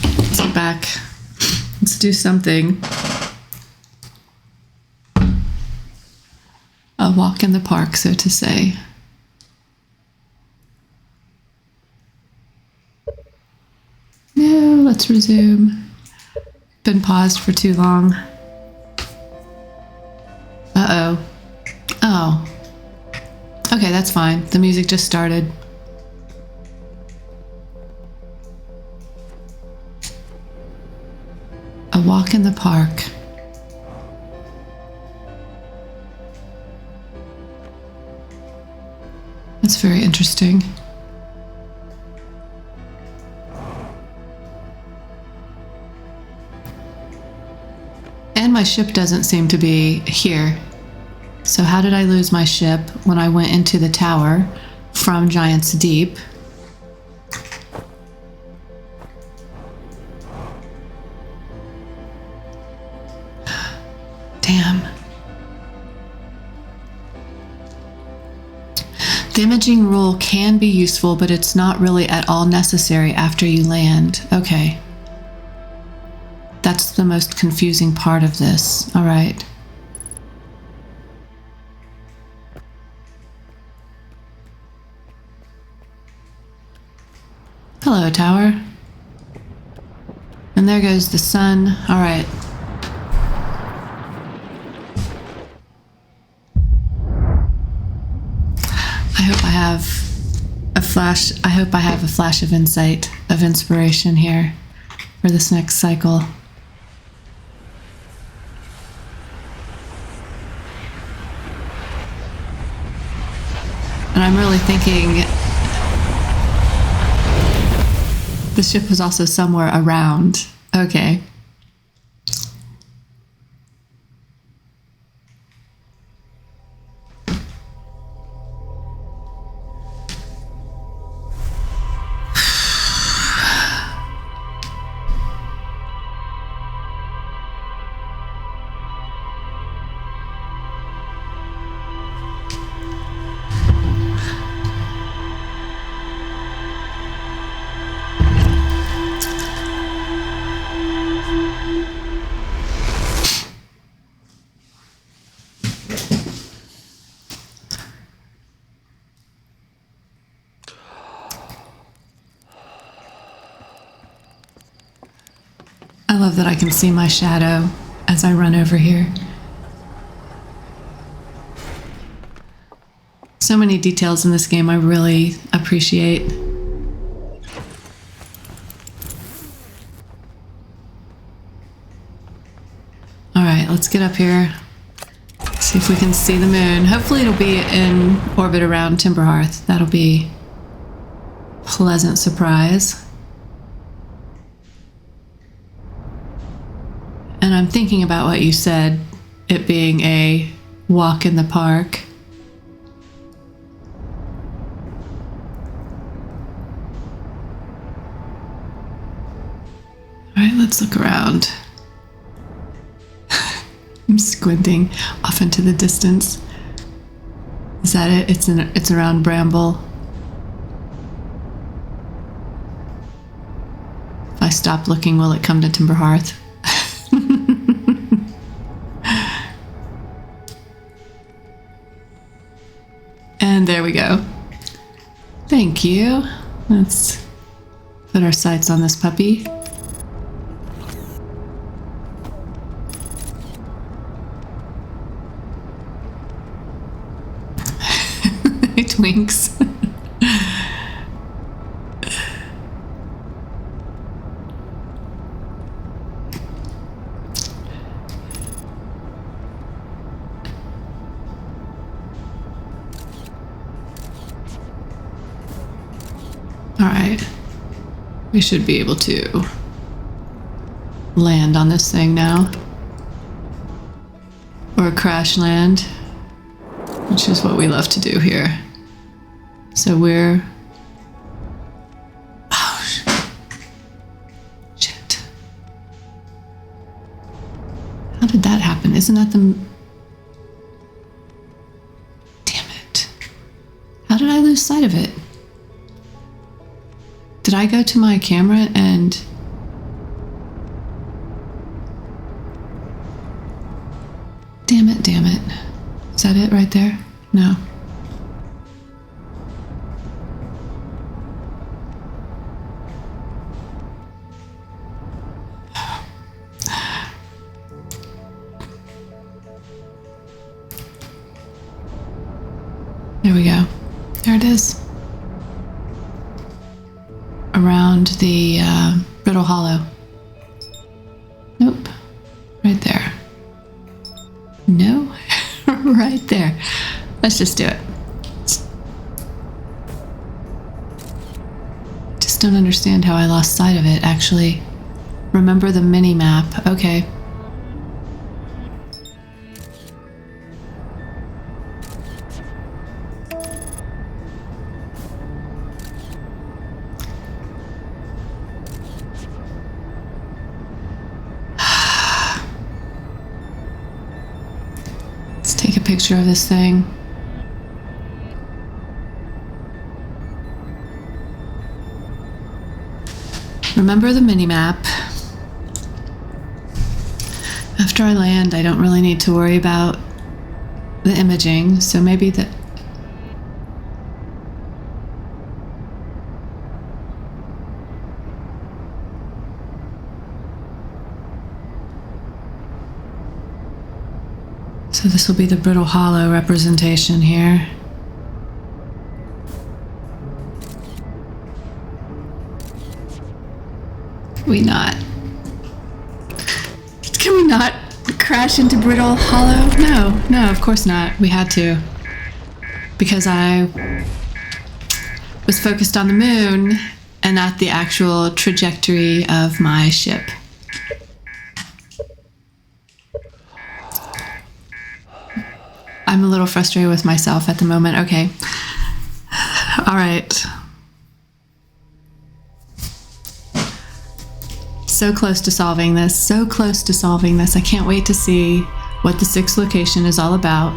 Let's get back. Let's do something. A walk in the park, so to say. No, let's resume. Been paused for too long. Uh-oh. Oh. Okay, that's fine. The music just started. A walk in the park. That's very interesting. And my ship doesn't seem to be here. So how did I lose my ship when I went into the tower from Giant's Deep? Damn. The imaging rule can be useful, but it's not really at all necessary after you land. Okay. That's the most confusing part of this. All right. Hello, tower. And there goes the sun. All right. I hope I have a flash of insight, of inspiration here for this next cycle. And I'm really thinking the ship was also somewhere around. Okay. love that I can see my shadow as I run over here. So many details in this game I really appreciate. All right, let's get up here. See if we can see the moon. Hopefully it'll be in orbit around Timberhearth. That'll be a pleasant surprise. And I'm thinking about what you said, it being a walk in the park. All right, let's look around. I'm squinting off into the distance. Is that it? It's around Bramble. If I stop looking, will it come to Timberhearth? And there we go. Thank you. Let's put our sights on this puppy. It winks. All right. We should be able to land on this thing now. Or crash land, which is what we love to do here. So we're... Oh, shit. How did that happen? Isn't that the... Damn it. How did I lose sight of it? Did I go to my camera and... Damn it, damn it. Is that it right there? No. There we go. There it is. Around the Brittle Hollow. Nope. Right there. No? Right there. Let's just do it. Just don't understand how I lost sight of it, actually. Remember the mini-map. Okay. Take a picture of this thing. Remember the mini-map. After I land, I don't really need to worry about the imaging, so maybe the... So this will be the Brittle Hollow representation here. Can we not crash into Brittle Hollow? No, of course not. We had to. Because I was focused on the moon and not the actual trajectory of my ship. I'm a little frustrated with myself at the moment. Okay. All right. So close to solving this. So close to solving this. I can't wait to see what the 6th location is all about.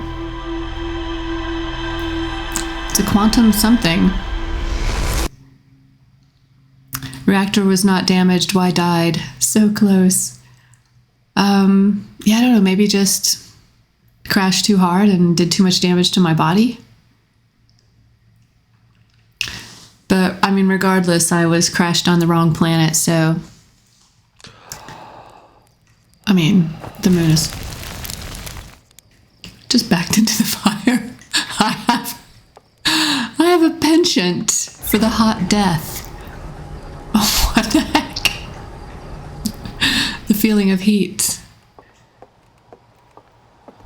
It's a quantum something. Reactor was not damaged. Why died? So close. Yeah, I don't know. Maybe just crashed too hard and did too much damage to my body. But I mean, regardless, I was crashed on the wrong planet, so I mean, the moon is just backed into the fire. I have a penchant for the hot death. Oh, what the heck? The feeling of heat.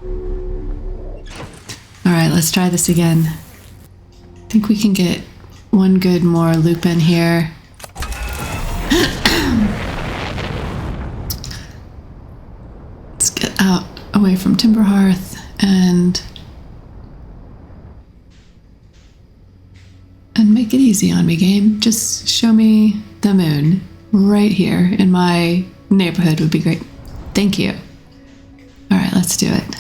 All right, let's try this again. I think we can get one good more loop in here. Let's get out away from Timberhearth and make it easy on me, game. Just show me the moon right here in my neighborhood would be great. Thank you. All right, let's do it.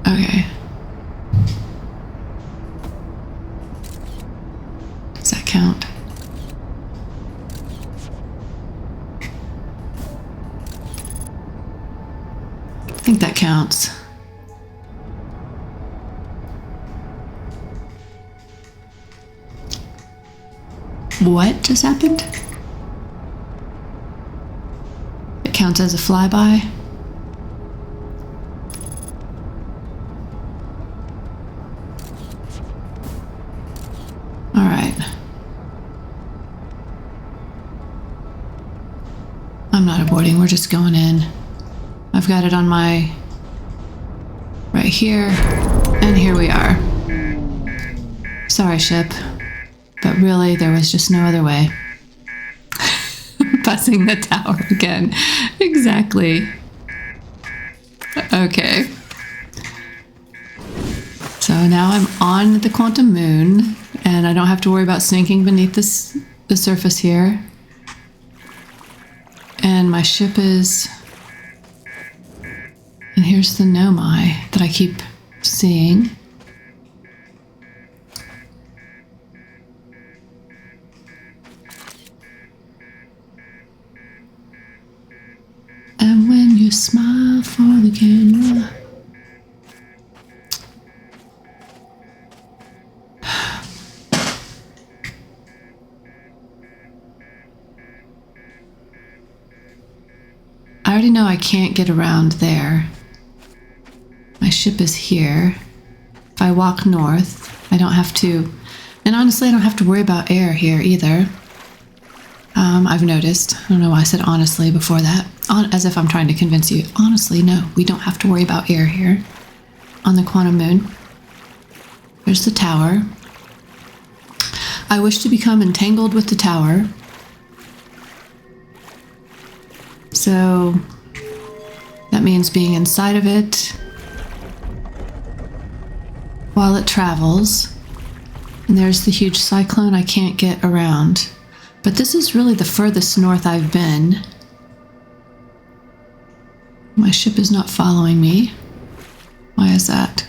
Okay. Does that count? I think that counts. What just happened? It counts as a flyby. All right. I'm not aborting, we're just going in. I've got it on my right here, and here we are. Sorry, ship. But really, there was just no other way. Passing the tower again. Exactly. Okay. So now I'm on the quantum moon, and I don't have to worry about sinking beneath the surface here. And my ship is... And here's the Nomai that I keep seeing. And when you smile for the camera. I already know I can't get around there. My ship is here. If I walk north, I don't have to... And honestly, I don't have to worry about air here either. I've noticed. I don't know why I said honestly before that. As if I'm trying to convince you. Honestly, no. We don't have to worry about air here. On the quantum moon. There's the tower. I wish to become entangled with the tower. So... that means being inside of it while it travels. And there's the huge cyclone I can't get around. But this is really the furthest north I've been. My ship is not following me. Why is that?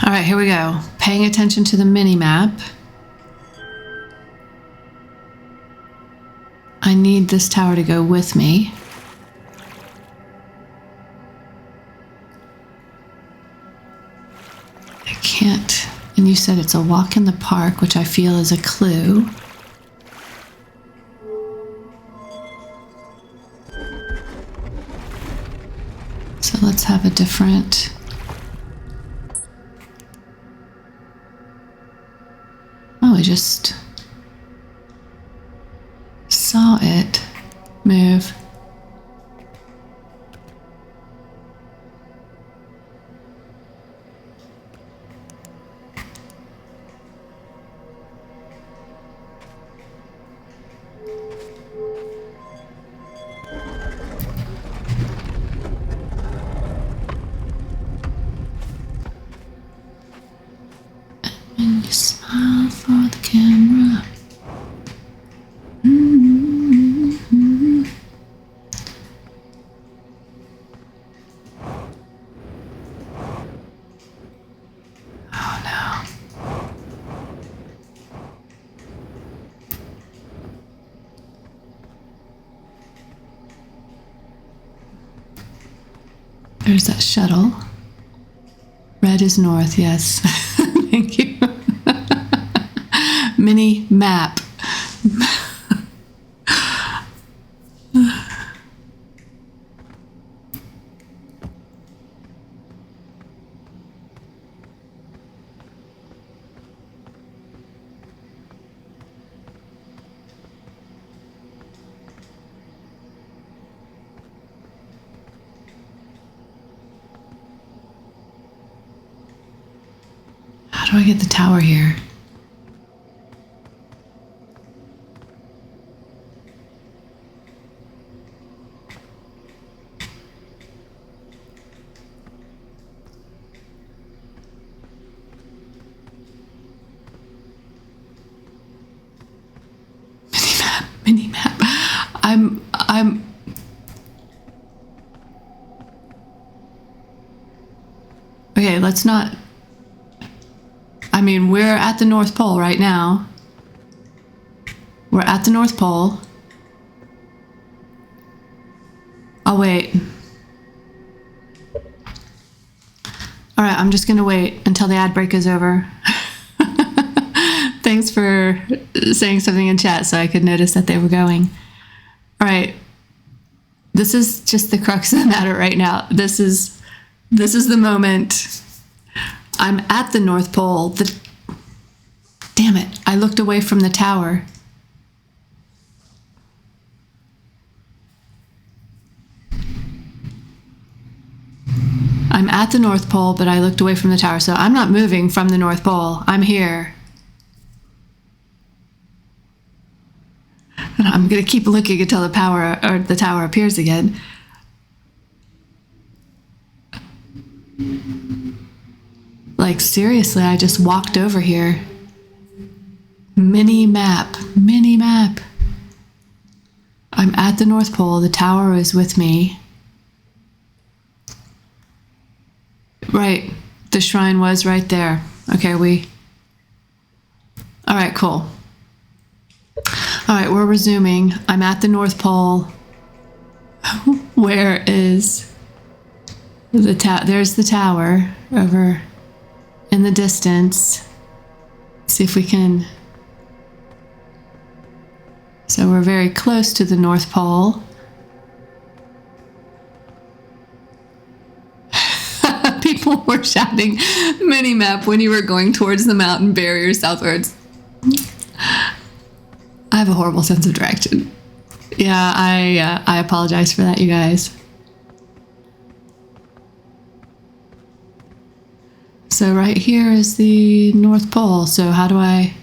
All right, here we go. Paying attention to the mini-map. I need this tower to go with me. I can't. And you said it's a walk in the park, which I feel is a clue. So let's have a different... Oh, I just saw it move. When you smile for the camera. Oh no. There's that shuttle. Red is north, yes. Thank you. Mini map. How do I get the tower here? Mini map. I'm okay, let's not. I mean, we're at the North Pole right now. We're at the North Pole. I'll wait. All right, I'm just gonna wait until the ad break is over. Thanks for saying something in chat so I could notice that they were going. All right. This is just the crux of the matter right now. This is the moment. I'm at the North Pole. Damn it. I looked away from the tower. I'm at the North Pole, but I looked away from the tower. So I'm not moving from the North Pole. I'm here. And I'm going to keep looking until the tower appears again. Like, seriously, I just walked over here. Mini map. Mini map. I'm at the North Pole. The tower is with me. Right. The shrine was right there. Okay, all right, cool. All right, we're resuming. I'm at the North Pole. Where is the tower? There's the tower over in the distance. See if we can. So we're very close to the North Pole. People were shouting mini-map when you were going towards the mountain barrier southwards. I have a horrible sense of direction. Yeah, I apologize for that, you guys. So right here is the North Pole. So how do I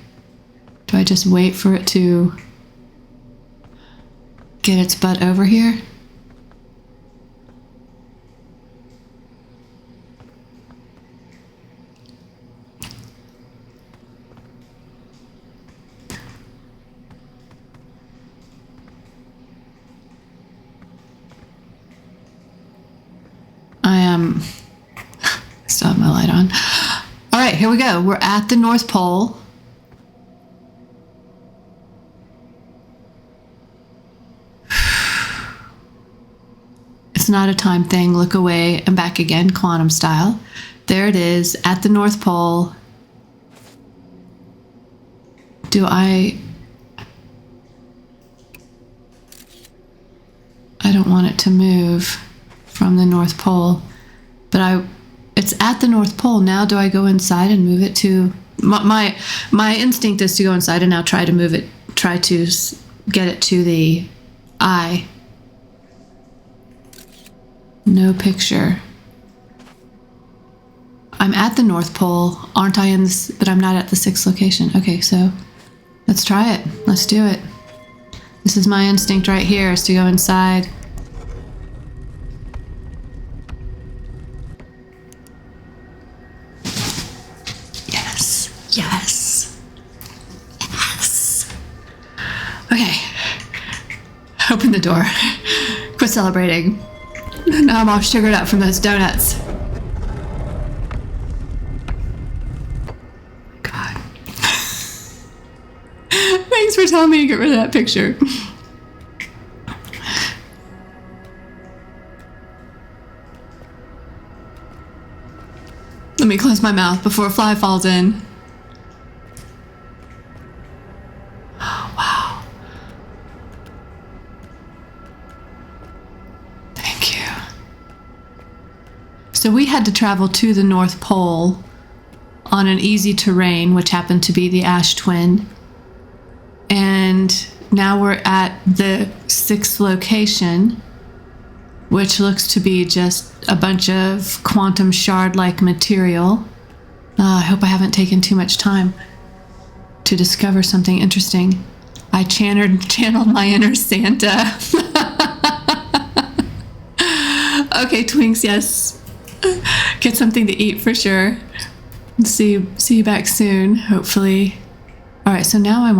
just wait for it to get its butt over here? Still have my light on. All right, here we go. We're at the North Pole. It's not a time thing. Look away and back again, quantum style. There it is at the North Pole. I don't want it to move from the North Pole, but it's at the North Pole. Now do I go inside and move it to my instinct is to go inside and now try to move it, try to get it to the eye. No picture. I'm at the North Pole, aren't I? But I'm not at the 6th location. Okay, so let's try it. Let's do it. This is my instinct right here, is to go inside. Yes. Okay. Open the door. Quit celebrating. Now I'm all sugared up from those donuts. God. Thanks for telling me to get rid of that picture. Let me close my mouth before a fly falls in. Oh, wow. Thank you. So we had to travel to the North Pole on an easy terrain, which happened to be the Ash Twin. And now we're at the 6th location, which looks to be just a bunch of quantum shard-like material. I hope I haven't taken too much time to discover something interesting. I channeled my inner Santa. Okay, Twinks, yes. Get something to eat for sure. See you back soon, hopefully. All right, so now I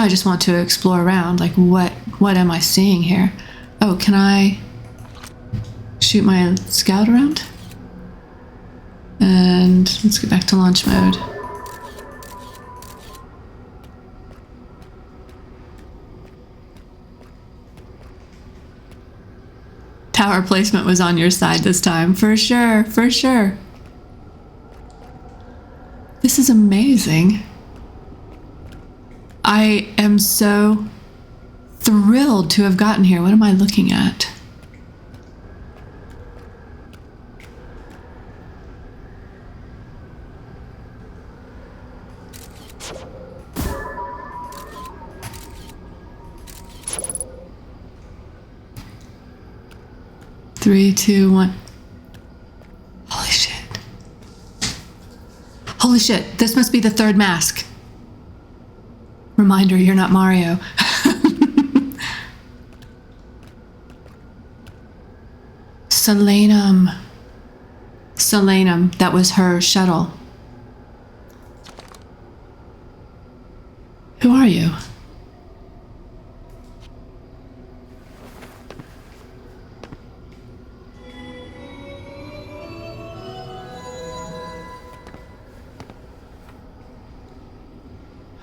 just want to explore around. Like, what am I seeing here? Oh, can I shoot my scout around? And let's get back to launch mode. Tower placement was on your side this time, for sure, for sure. This is amazing. I am so thrilled to have gotten here. What am I looking at? Three, two, one. Holy shit. Holy shit, this must be the 3rd mask. Reminder, you're not Mario. Solanum. Solanum, that was her shuttle. Who are you?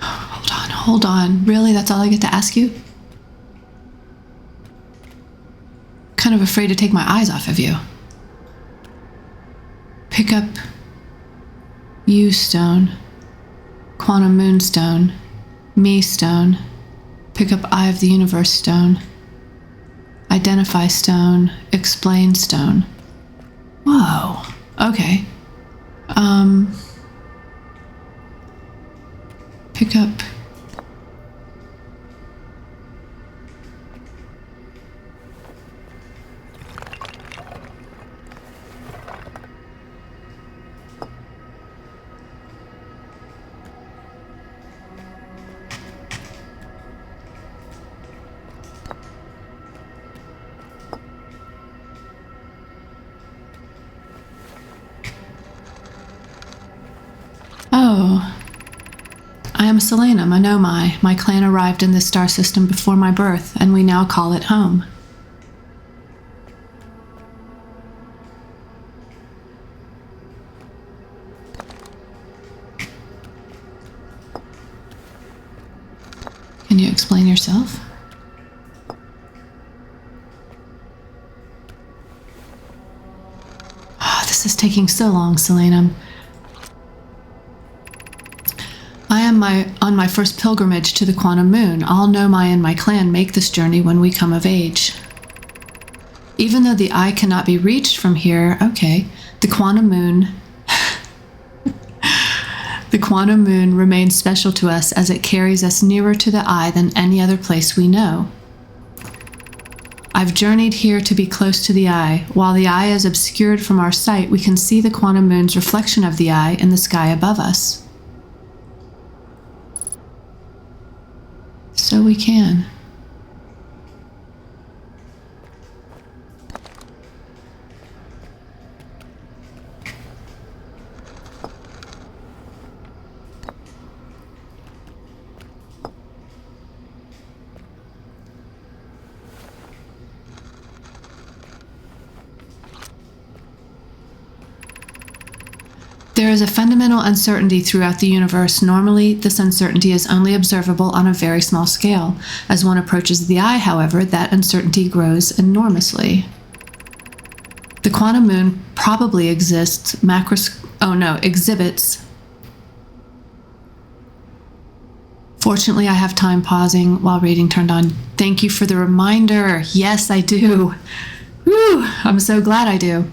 Hold on, really? That's all I get to ask you? Kind of afraid to take my eyes off of you. Pick up U stone, Quantum Moonstone, Me stone, pick up Eye of the Universe stone, Identify stone, Explain stone. Whoa, okay. Pick up Oh, I am Solanum, a Nomai. My clan arrived in this star system before my birth, and we now call it home. Can you explain yourself? Oh, this is taking so long, Solanum. I am on my first pilgrimage to the Quantum Moon. All Nomai in my clan make this journey when we come of age. Even though the eye cannot be reached from here, okay, the Quantum Moon remains special to us as it carries us nearer to the eye than any other place we know. I've journeyed here to be close to the eye. While the eye is obscured from our sight, we can see the Quantum Moon's reflection of the eye in the sky above us. So we can. There is a fundamental uncertainty throughout the universe. Normally, this uncertainty is only observable on a very small scale. As one approaches the eye, however, that uncertainty grows enormously. The quantum moon probably exhibits. Fortunately, I have time pausing while reading turned on. Thank you for the reminder. Yes, I do. Whew, I'm so glad I do.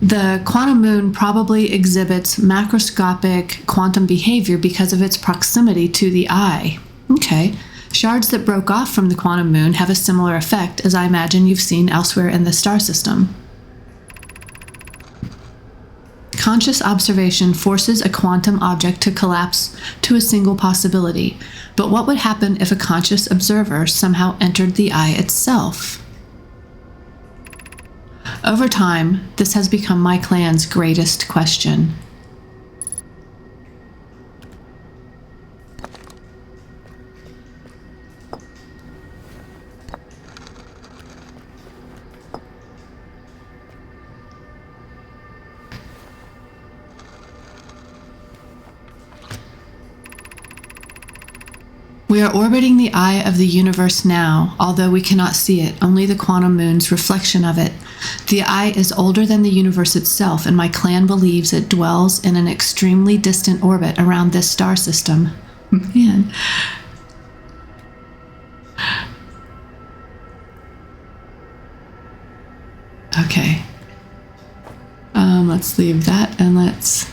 The quantum moon probably exhibits macroscopic quantum behavior because of its proximity to the eye. Okay. Shards that broke off from the quantum moon have a similar effect, as I imagine you've seen elsewhere in the star system. Conscious observation forces a quantum object to collapse to a single possibility. But what would happen if a conscious observer somehow entered the eye itself? Over time, this has become my clan's greatest question. We are orbiting the eye of the universe now, although we cannot see it, only the quantum moon's reflection of it. The eye is older than the universe itself, and my clan believes it dwells in an extremely distant orbit around this star system. Man. Okay. Let's leave that and let's...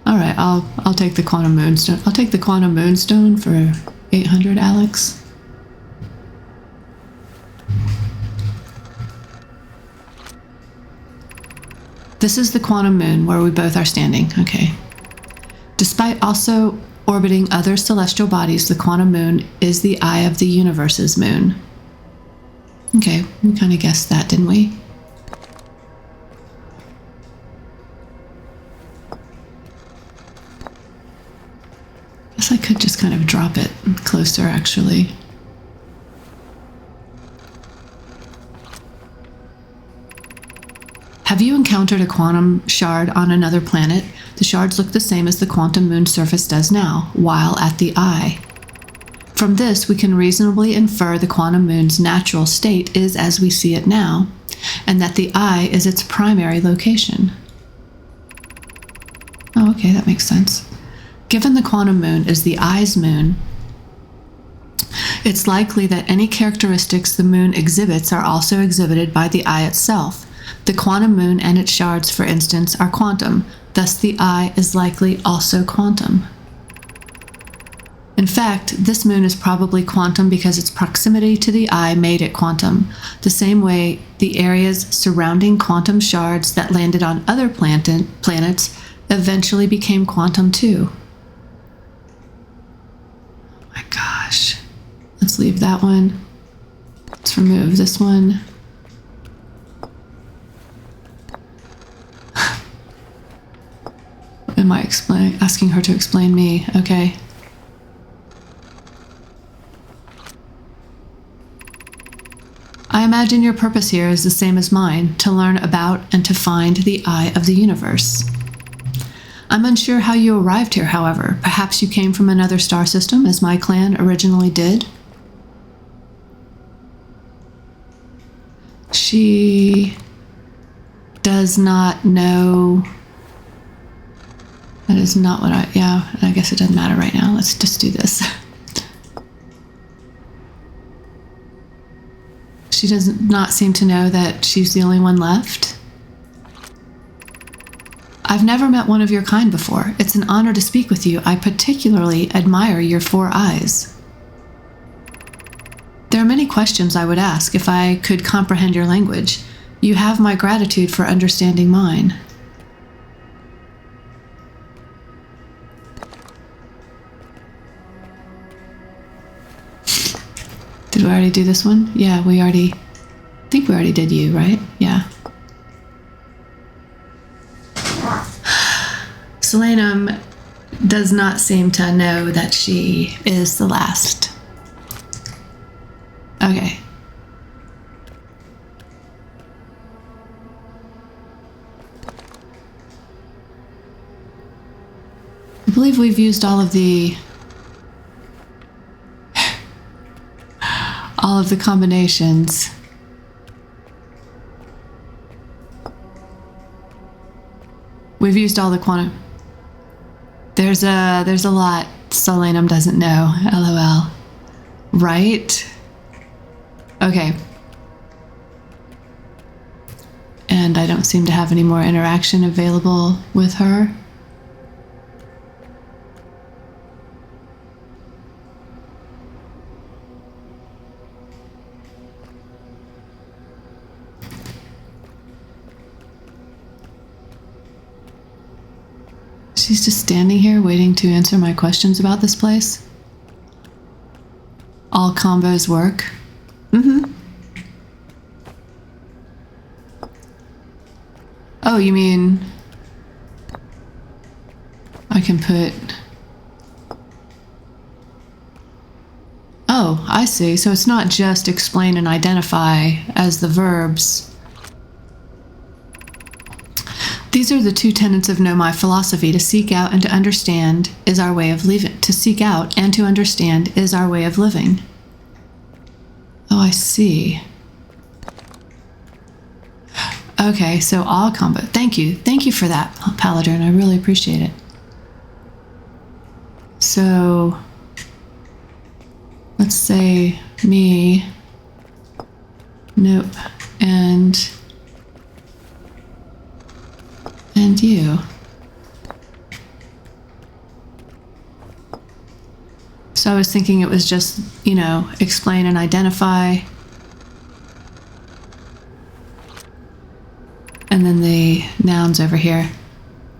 All right, I'll take the quantum moonstone. I'll take the quantum moonstone for 800, Alex. This is the quantum moon where we both are standing. Okay. Despite also orbiting other celestial bodies, the quantum moon is the eye of the universe's moon. Okay, we kind of guessed that, didn't we? Guess I could just kind of drop it closer, actually. Have you encountered a quantum shard on another planet? The shards look the same as the quantum moon surface does now, while at the eye. From this, we can reasonably infer the quantum moon's natural state is as we see it now, and that the eye is its primary location. Oh, okay, that makes sense. Given the quantum moon is the eye's moon, it's likely that any characteristics the moon exhibits are also exhibited by the eye itself. The quantum moon and its shards, for instance, are quantum, thus the eye is likely also quantum. In fact, this moon is probably quantum because its proximity to the eye made it quantum, the same way the areas surrounding quantum shards that landed on other planets eventually became quantum too. Oh my gosh. Let's leave that one. Let's remove this one. Am I asking her to explain me? Okay. I imagine your purpose here is the same as mine, to learn about and to find the eye of the universe. I'm unsure how you arrived here, however. Perhaps you came from another star system, as my clan originally did? She does not know. That is not what I guess it doesn't matter right now. Let's just do this. She does not seem to know that she's the only one left. I've never met one of your kind before. It's an honor to speak with you. I particularly admire your 4 eyes. There are many questions I would ask if I could comprehend your language. You have my gratitude for understanding mine. Did we already do this one? Yeah, I think we already did you, right? Yeah. Solanum does not seem to know that she is the last. Okay. I believe we've used all of the combinations. We've used all the quantum. There's a lot Solanum doesn't know. LOL. Right? Okay. And I don't seem to have any more interaction available with her. She's just standing here waiting to answer my questions about this place. All combos work. Oh, you mean I can put... Oh, I see. So it's not just explain and identify as the verbs. These are the two tenets of Know My philosophy. To seek out and to understand is our way of living. To seek out and to understand is our way of living. Oh, I see. Okay, so all combo. Thank you. Thank you for that, Paladin. I really appreciate it. So, let's say me, nope, and you. So I was thinking it was just, explain and identify. And then the nouns over here.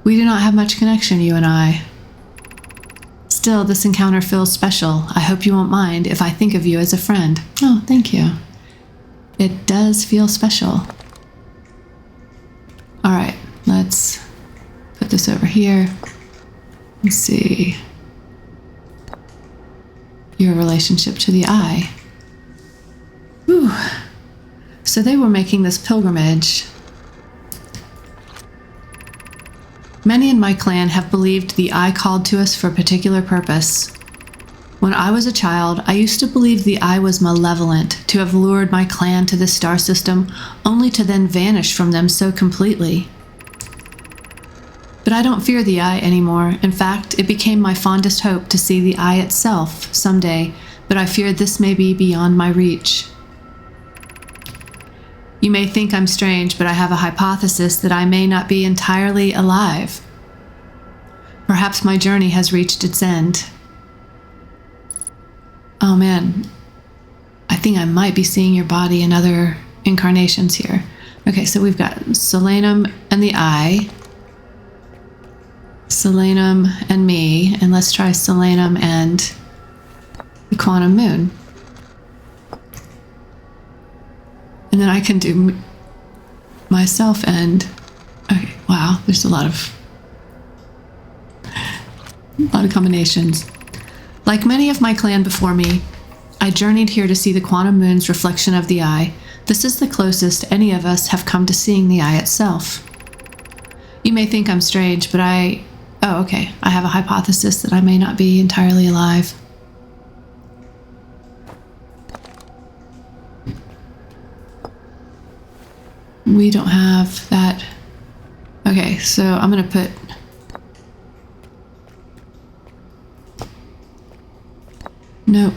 We do not have much connection, you and I. Still, this encounter feels special. I hope you won't mind if I think of you as a friend. Oh, thank you. It does feel special. All right, let's put this over here. Let's see. Your relationship to the eye. Whew. So they were making this pilgrimage. Many in my clan have believed the eye called to us for a particular purpose. When I was a child, I used to believe the eye was malevolent, to have lured my clan to this star system, only to then vanish from them so completely. But I don't fear the eye anymore. In fact, it became my fondest hope to see the eye itself someday, but I fear this may be beyond my reach. You may think I'm strange, but I have a hypothesis that I may not be entirely alive. Perhaps my journey has reached its end. Oh man, I think I might be seeing your body in other incarnations here. Okay, so we've got Solanum and the eye, Solanum and me, and let's try Solanum and the quantum moon. And then I can do myself and... Okay, wow, there's a lot of combinations. Like many of my clan before me, I journeyed here to see the quantum moon's reflection of the eye. This is the closest any of us have come to seeing the eye itself. You may think I'm strange, but oh, okay. I have a hypothesis that I may not be entirely alive. We don't have that. Okay, so I'm going to put... Nope.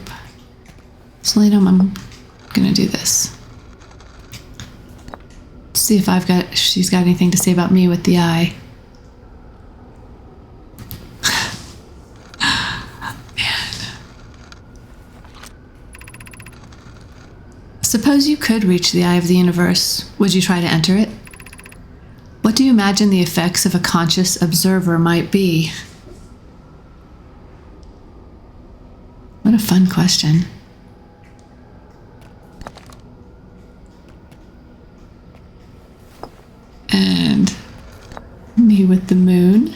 Solanum, I'm going to do this. See if she's got anything to say about me with the eye. Suppose you could reach the eye of the universe. Would you try to enter it? What do you imagine the effects of a conscious observer might be? What a fun question. And me with the moon.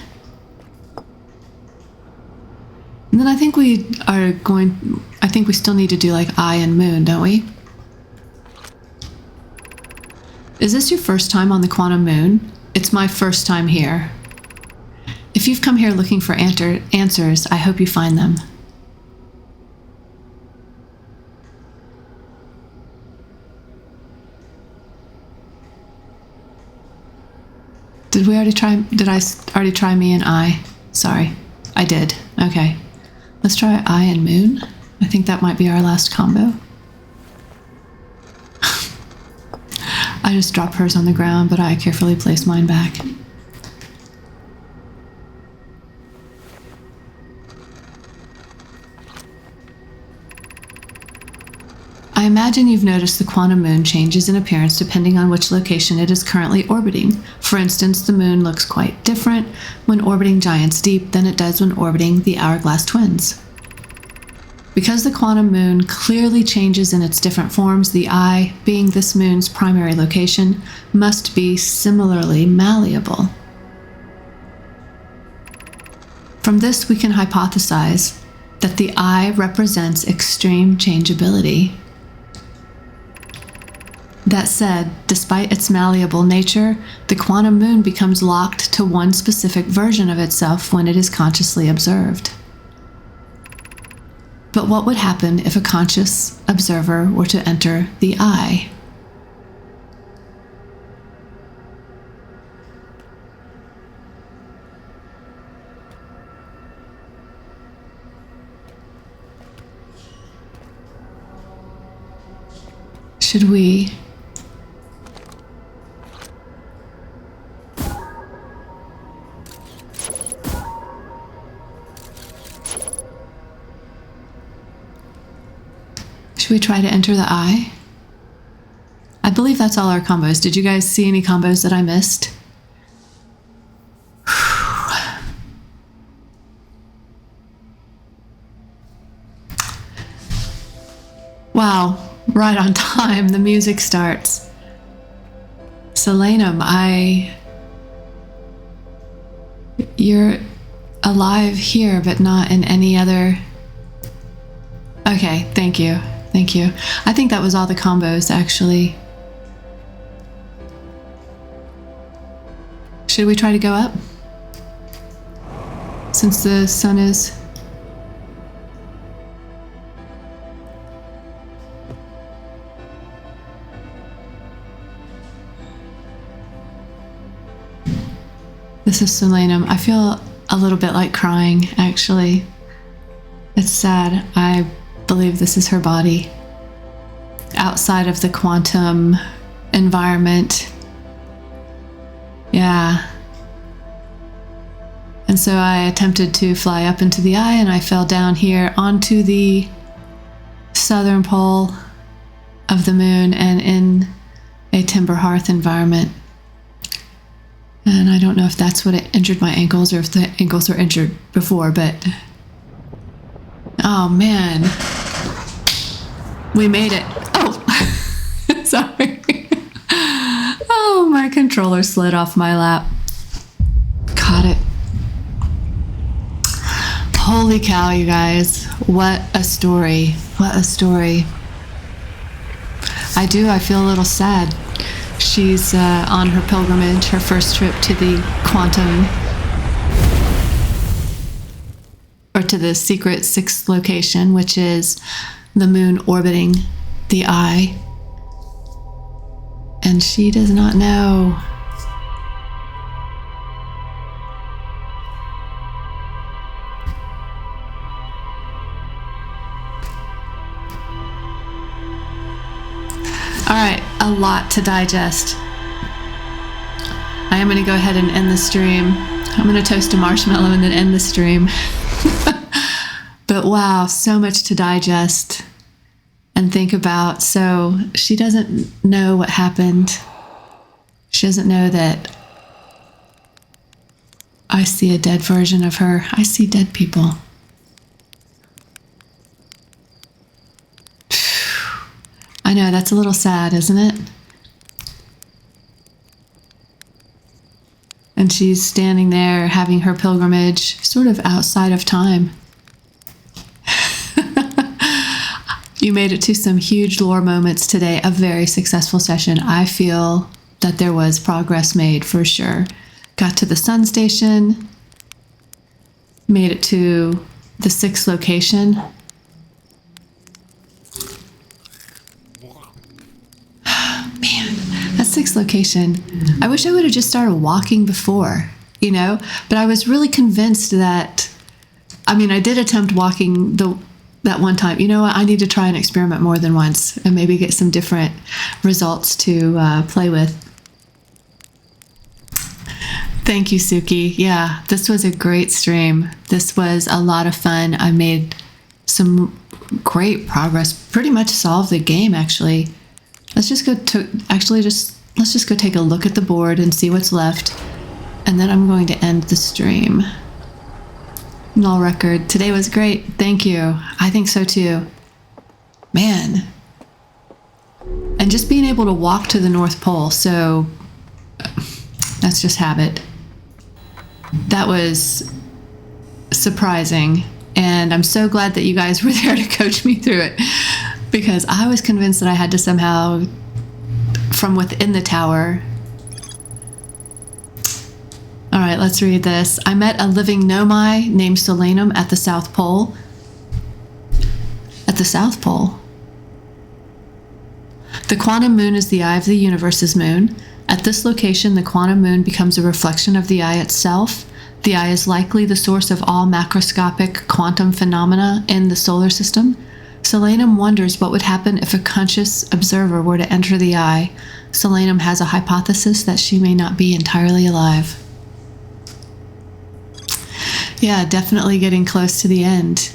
And then I think we still need to do like eye and moon, don't we? Is this your first time on the quantum moon? It's my first time here. If If you've come here looking for answers, I hope you find them. Did I already try me and I? Sorry, I did. Okay. Let's try I and moon. I think that might be our last combo. I just dropped hers on the ground, but I carefully placed mine back. I imagine you've noticed the quantum moon changes in appearance depending on which location it is currently orbiting. For instance, the moon looks quite different when orbiting Giants Deep than it does when orbiting the Hourglass Twins. Because the quantum moon clearly changes in its different forms, the eye, being this moon's primary location, must be similarly malleable. From this, we can hypothesize that the eye represents extreme changeability. That said, despite its malleable nature, the quantum moon becomes locked to one specific version of itself when it is consciously observed. But what would happen if a conscious observer were to enter the eye? Should we try to enter the eye? I believe that's all our combos. Did you guys see any combos that I missed? Wow, right on time, the music starts. Selenum, you're alive here, but not in any other... Okay, thank you. Thank you. I think that was all the combos, actually. Should we try to go up? Since the sun is... This is Selenum. I feel a little bit like crying, actually. It's sad. I believe this is her body outside of the quantum environment. Yeah. And so I attempted to fly up into the eye and I fell down here onto the southern pole of the moon and in a timber hearth environment. And I don't know if that's what it injured my ankles or if the ankles were injured before, but oh man, we made it. Oh, sorry. Oh, my controller slid off my lap. Caught it. Holy cow, you guys. What a story. What a story. I feel a little sad. She's on her pilgrimage, her first trip to the quantum, or to the secret sixth location, which is the moon orbiting the eye. And she does not know. All right, a lot to digest. I am going to go ahead and end the stream. I'm going to toast a marshmallow and then end the stream. But wow, so much to digest and think about. So she doesn't know what happened. She doesn't know that I see a dead version of her. I see dead people. I know, that's a little sad, isn't it? And she's standing there having her pilgrimage sort of outside of time. You made it to some huge lore moments today, a very successful session. I feel that there was progress made for sure. Got to the sun station, made it to the 6th location. Man, that 6th location. I wish I would have just started walking before, but I was really convinced that, I did attempt walking that one time. You know what? I need to try and experiment more than once and maybe get some different results to play with. Thank you, Suki. Yeah, this was a great stream. This was a lot of fun. I made some great progress. Pretty much solved the game, actually. Let's just go take a look at the board and see what's left. And then I'm going to end the stream. Null record. Today was great. Thank you. I think so too. Man. And just being able to walk to the North Pole, so that's just habit. That was surprising. And I'm so glad that you guys were there to coach me through it, because I was convinced that I had to somehow, from within the tower. All right, let's read this. I met a living Nomai named Solanum at the South Pole. At the South Pole? The quantum moon is the eye of the universe's moon. At this location, the quantum moon becomes a reflection of the eye itself. The eye is likely the source of all macroscopic quantum phenomena in the solar system. Solanum wonders what would happen if a conscious observer were to enter the eye. Solanum has a hypothesis that she may not be entirely alive. Yeah, definitely getting close to the end.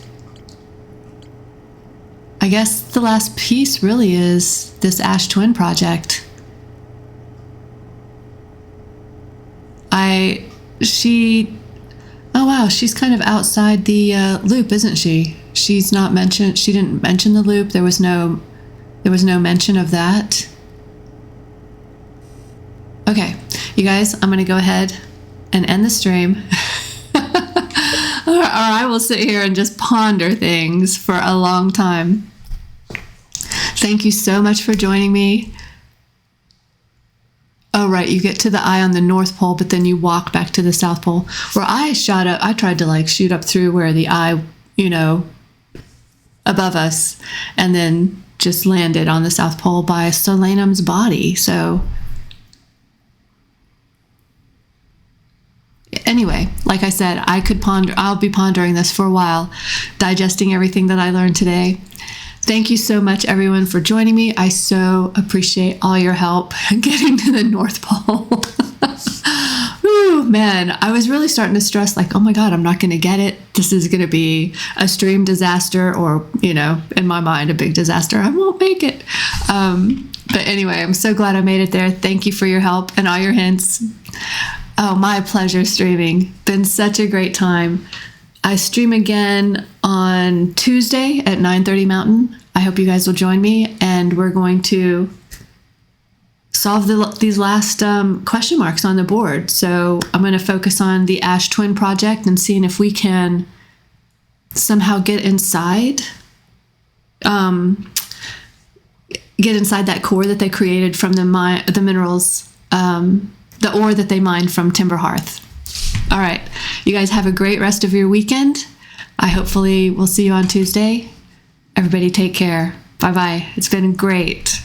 I guess the last piece really is this Ash Twin project. Oh wow, she's kind of outside the loop, isn't she? She didn't mention the loop. There was no mention of that. Okay, you guys, I'm gonna go ahead and end the stream. Or I will sit here and just ponder things for a long time. Thank you so much for joining me. Oh, right, you get to the eye on the North Pole, but then you walk back to the South Pole. Where I tried to shoot up through where the eye, above us, and then just landed on the South Pole by Solanum's body. So anyway, like I said, I'll be pondering this for a while, digesting everything that I learned today. Thank you so much, everyone, for joining me. I so appreciate all your help getting to the North Pole. Ooh, man, I was really starting to stress, oh my God, I'm not going to get it. This is going to be a stream disaster, or, in my mind, a big disaster. I won't make it. But anyway, I'm so glad I made it there. Thank you for your help and all your hints. Oh, my pleasure streaming. Been such a great time. I stream again on Tuesday at 9:30 Mountain. I hope you guys will join me, and we're going to solve these last question marks on the board. So I'm going to focus on the Ash Twin project and seeing if we can somehow get inside that core that they created from the minerals, the ore that they mined from Timberhearth. All right, you guys have a great rest of your weekend. Hopefully we'll see you on Tuesday. Everybody take care. Bye-bye. It's been great.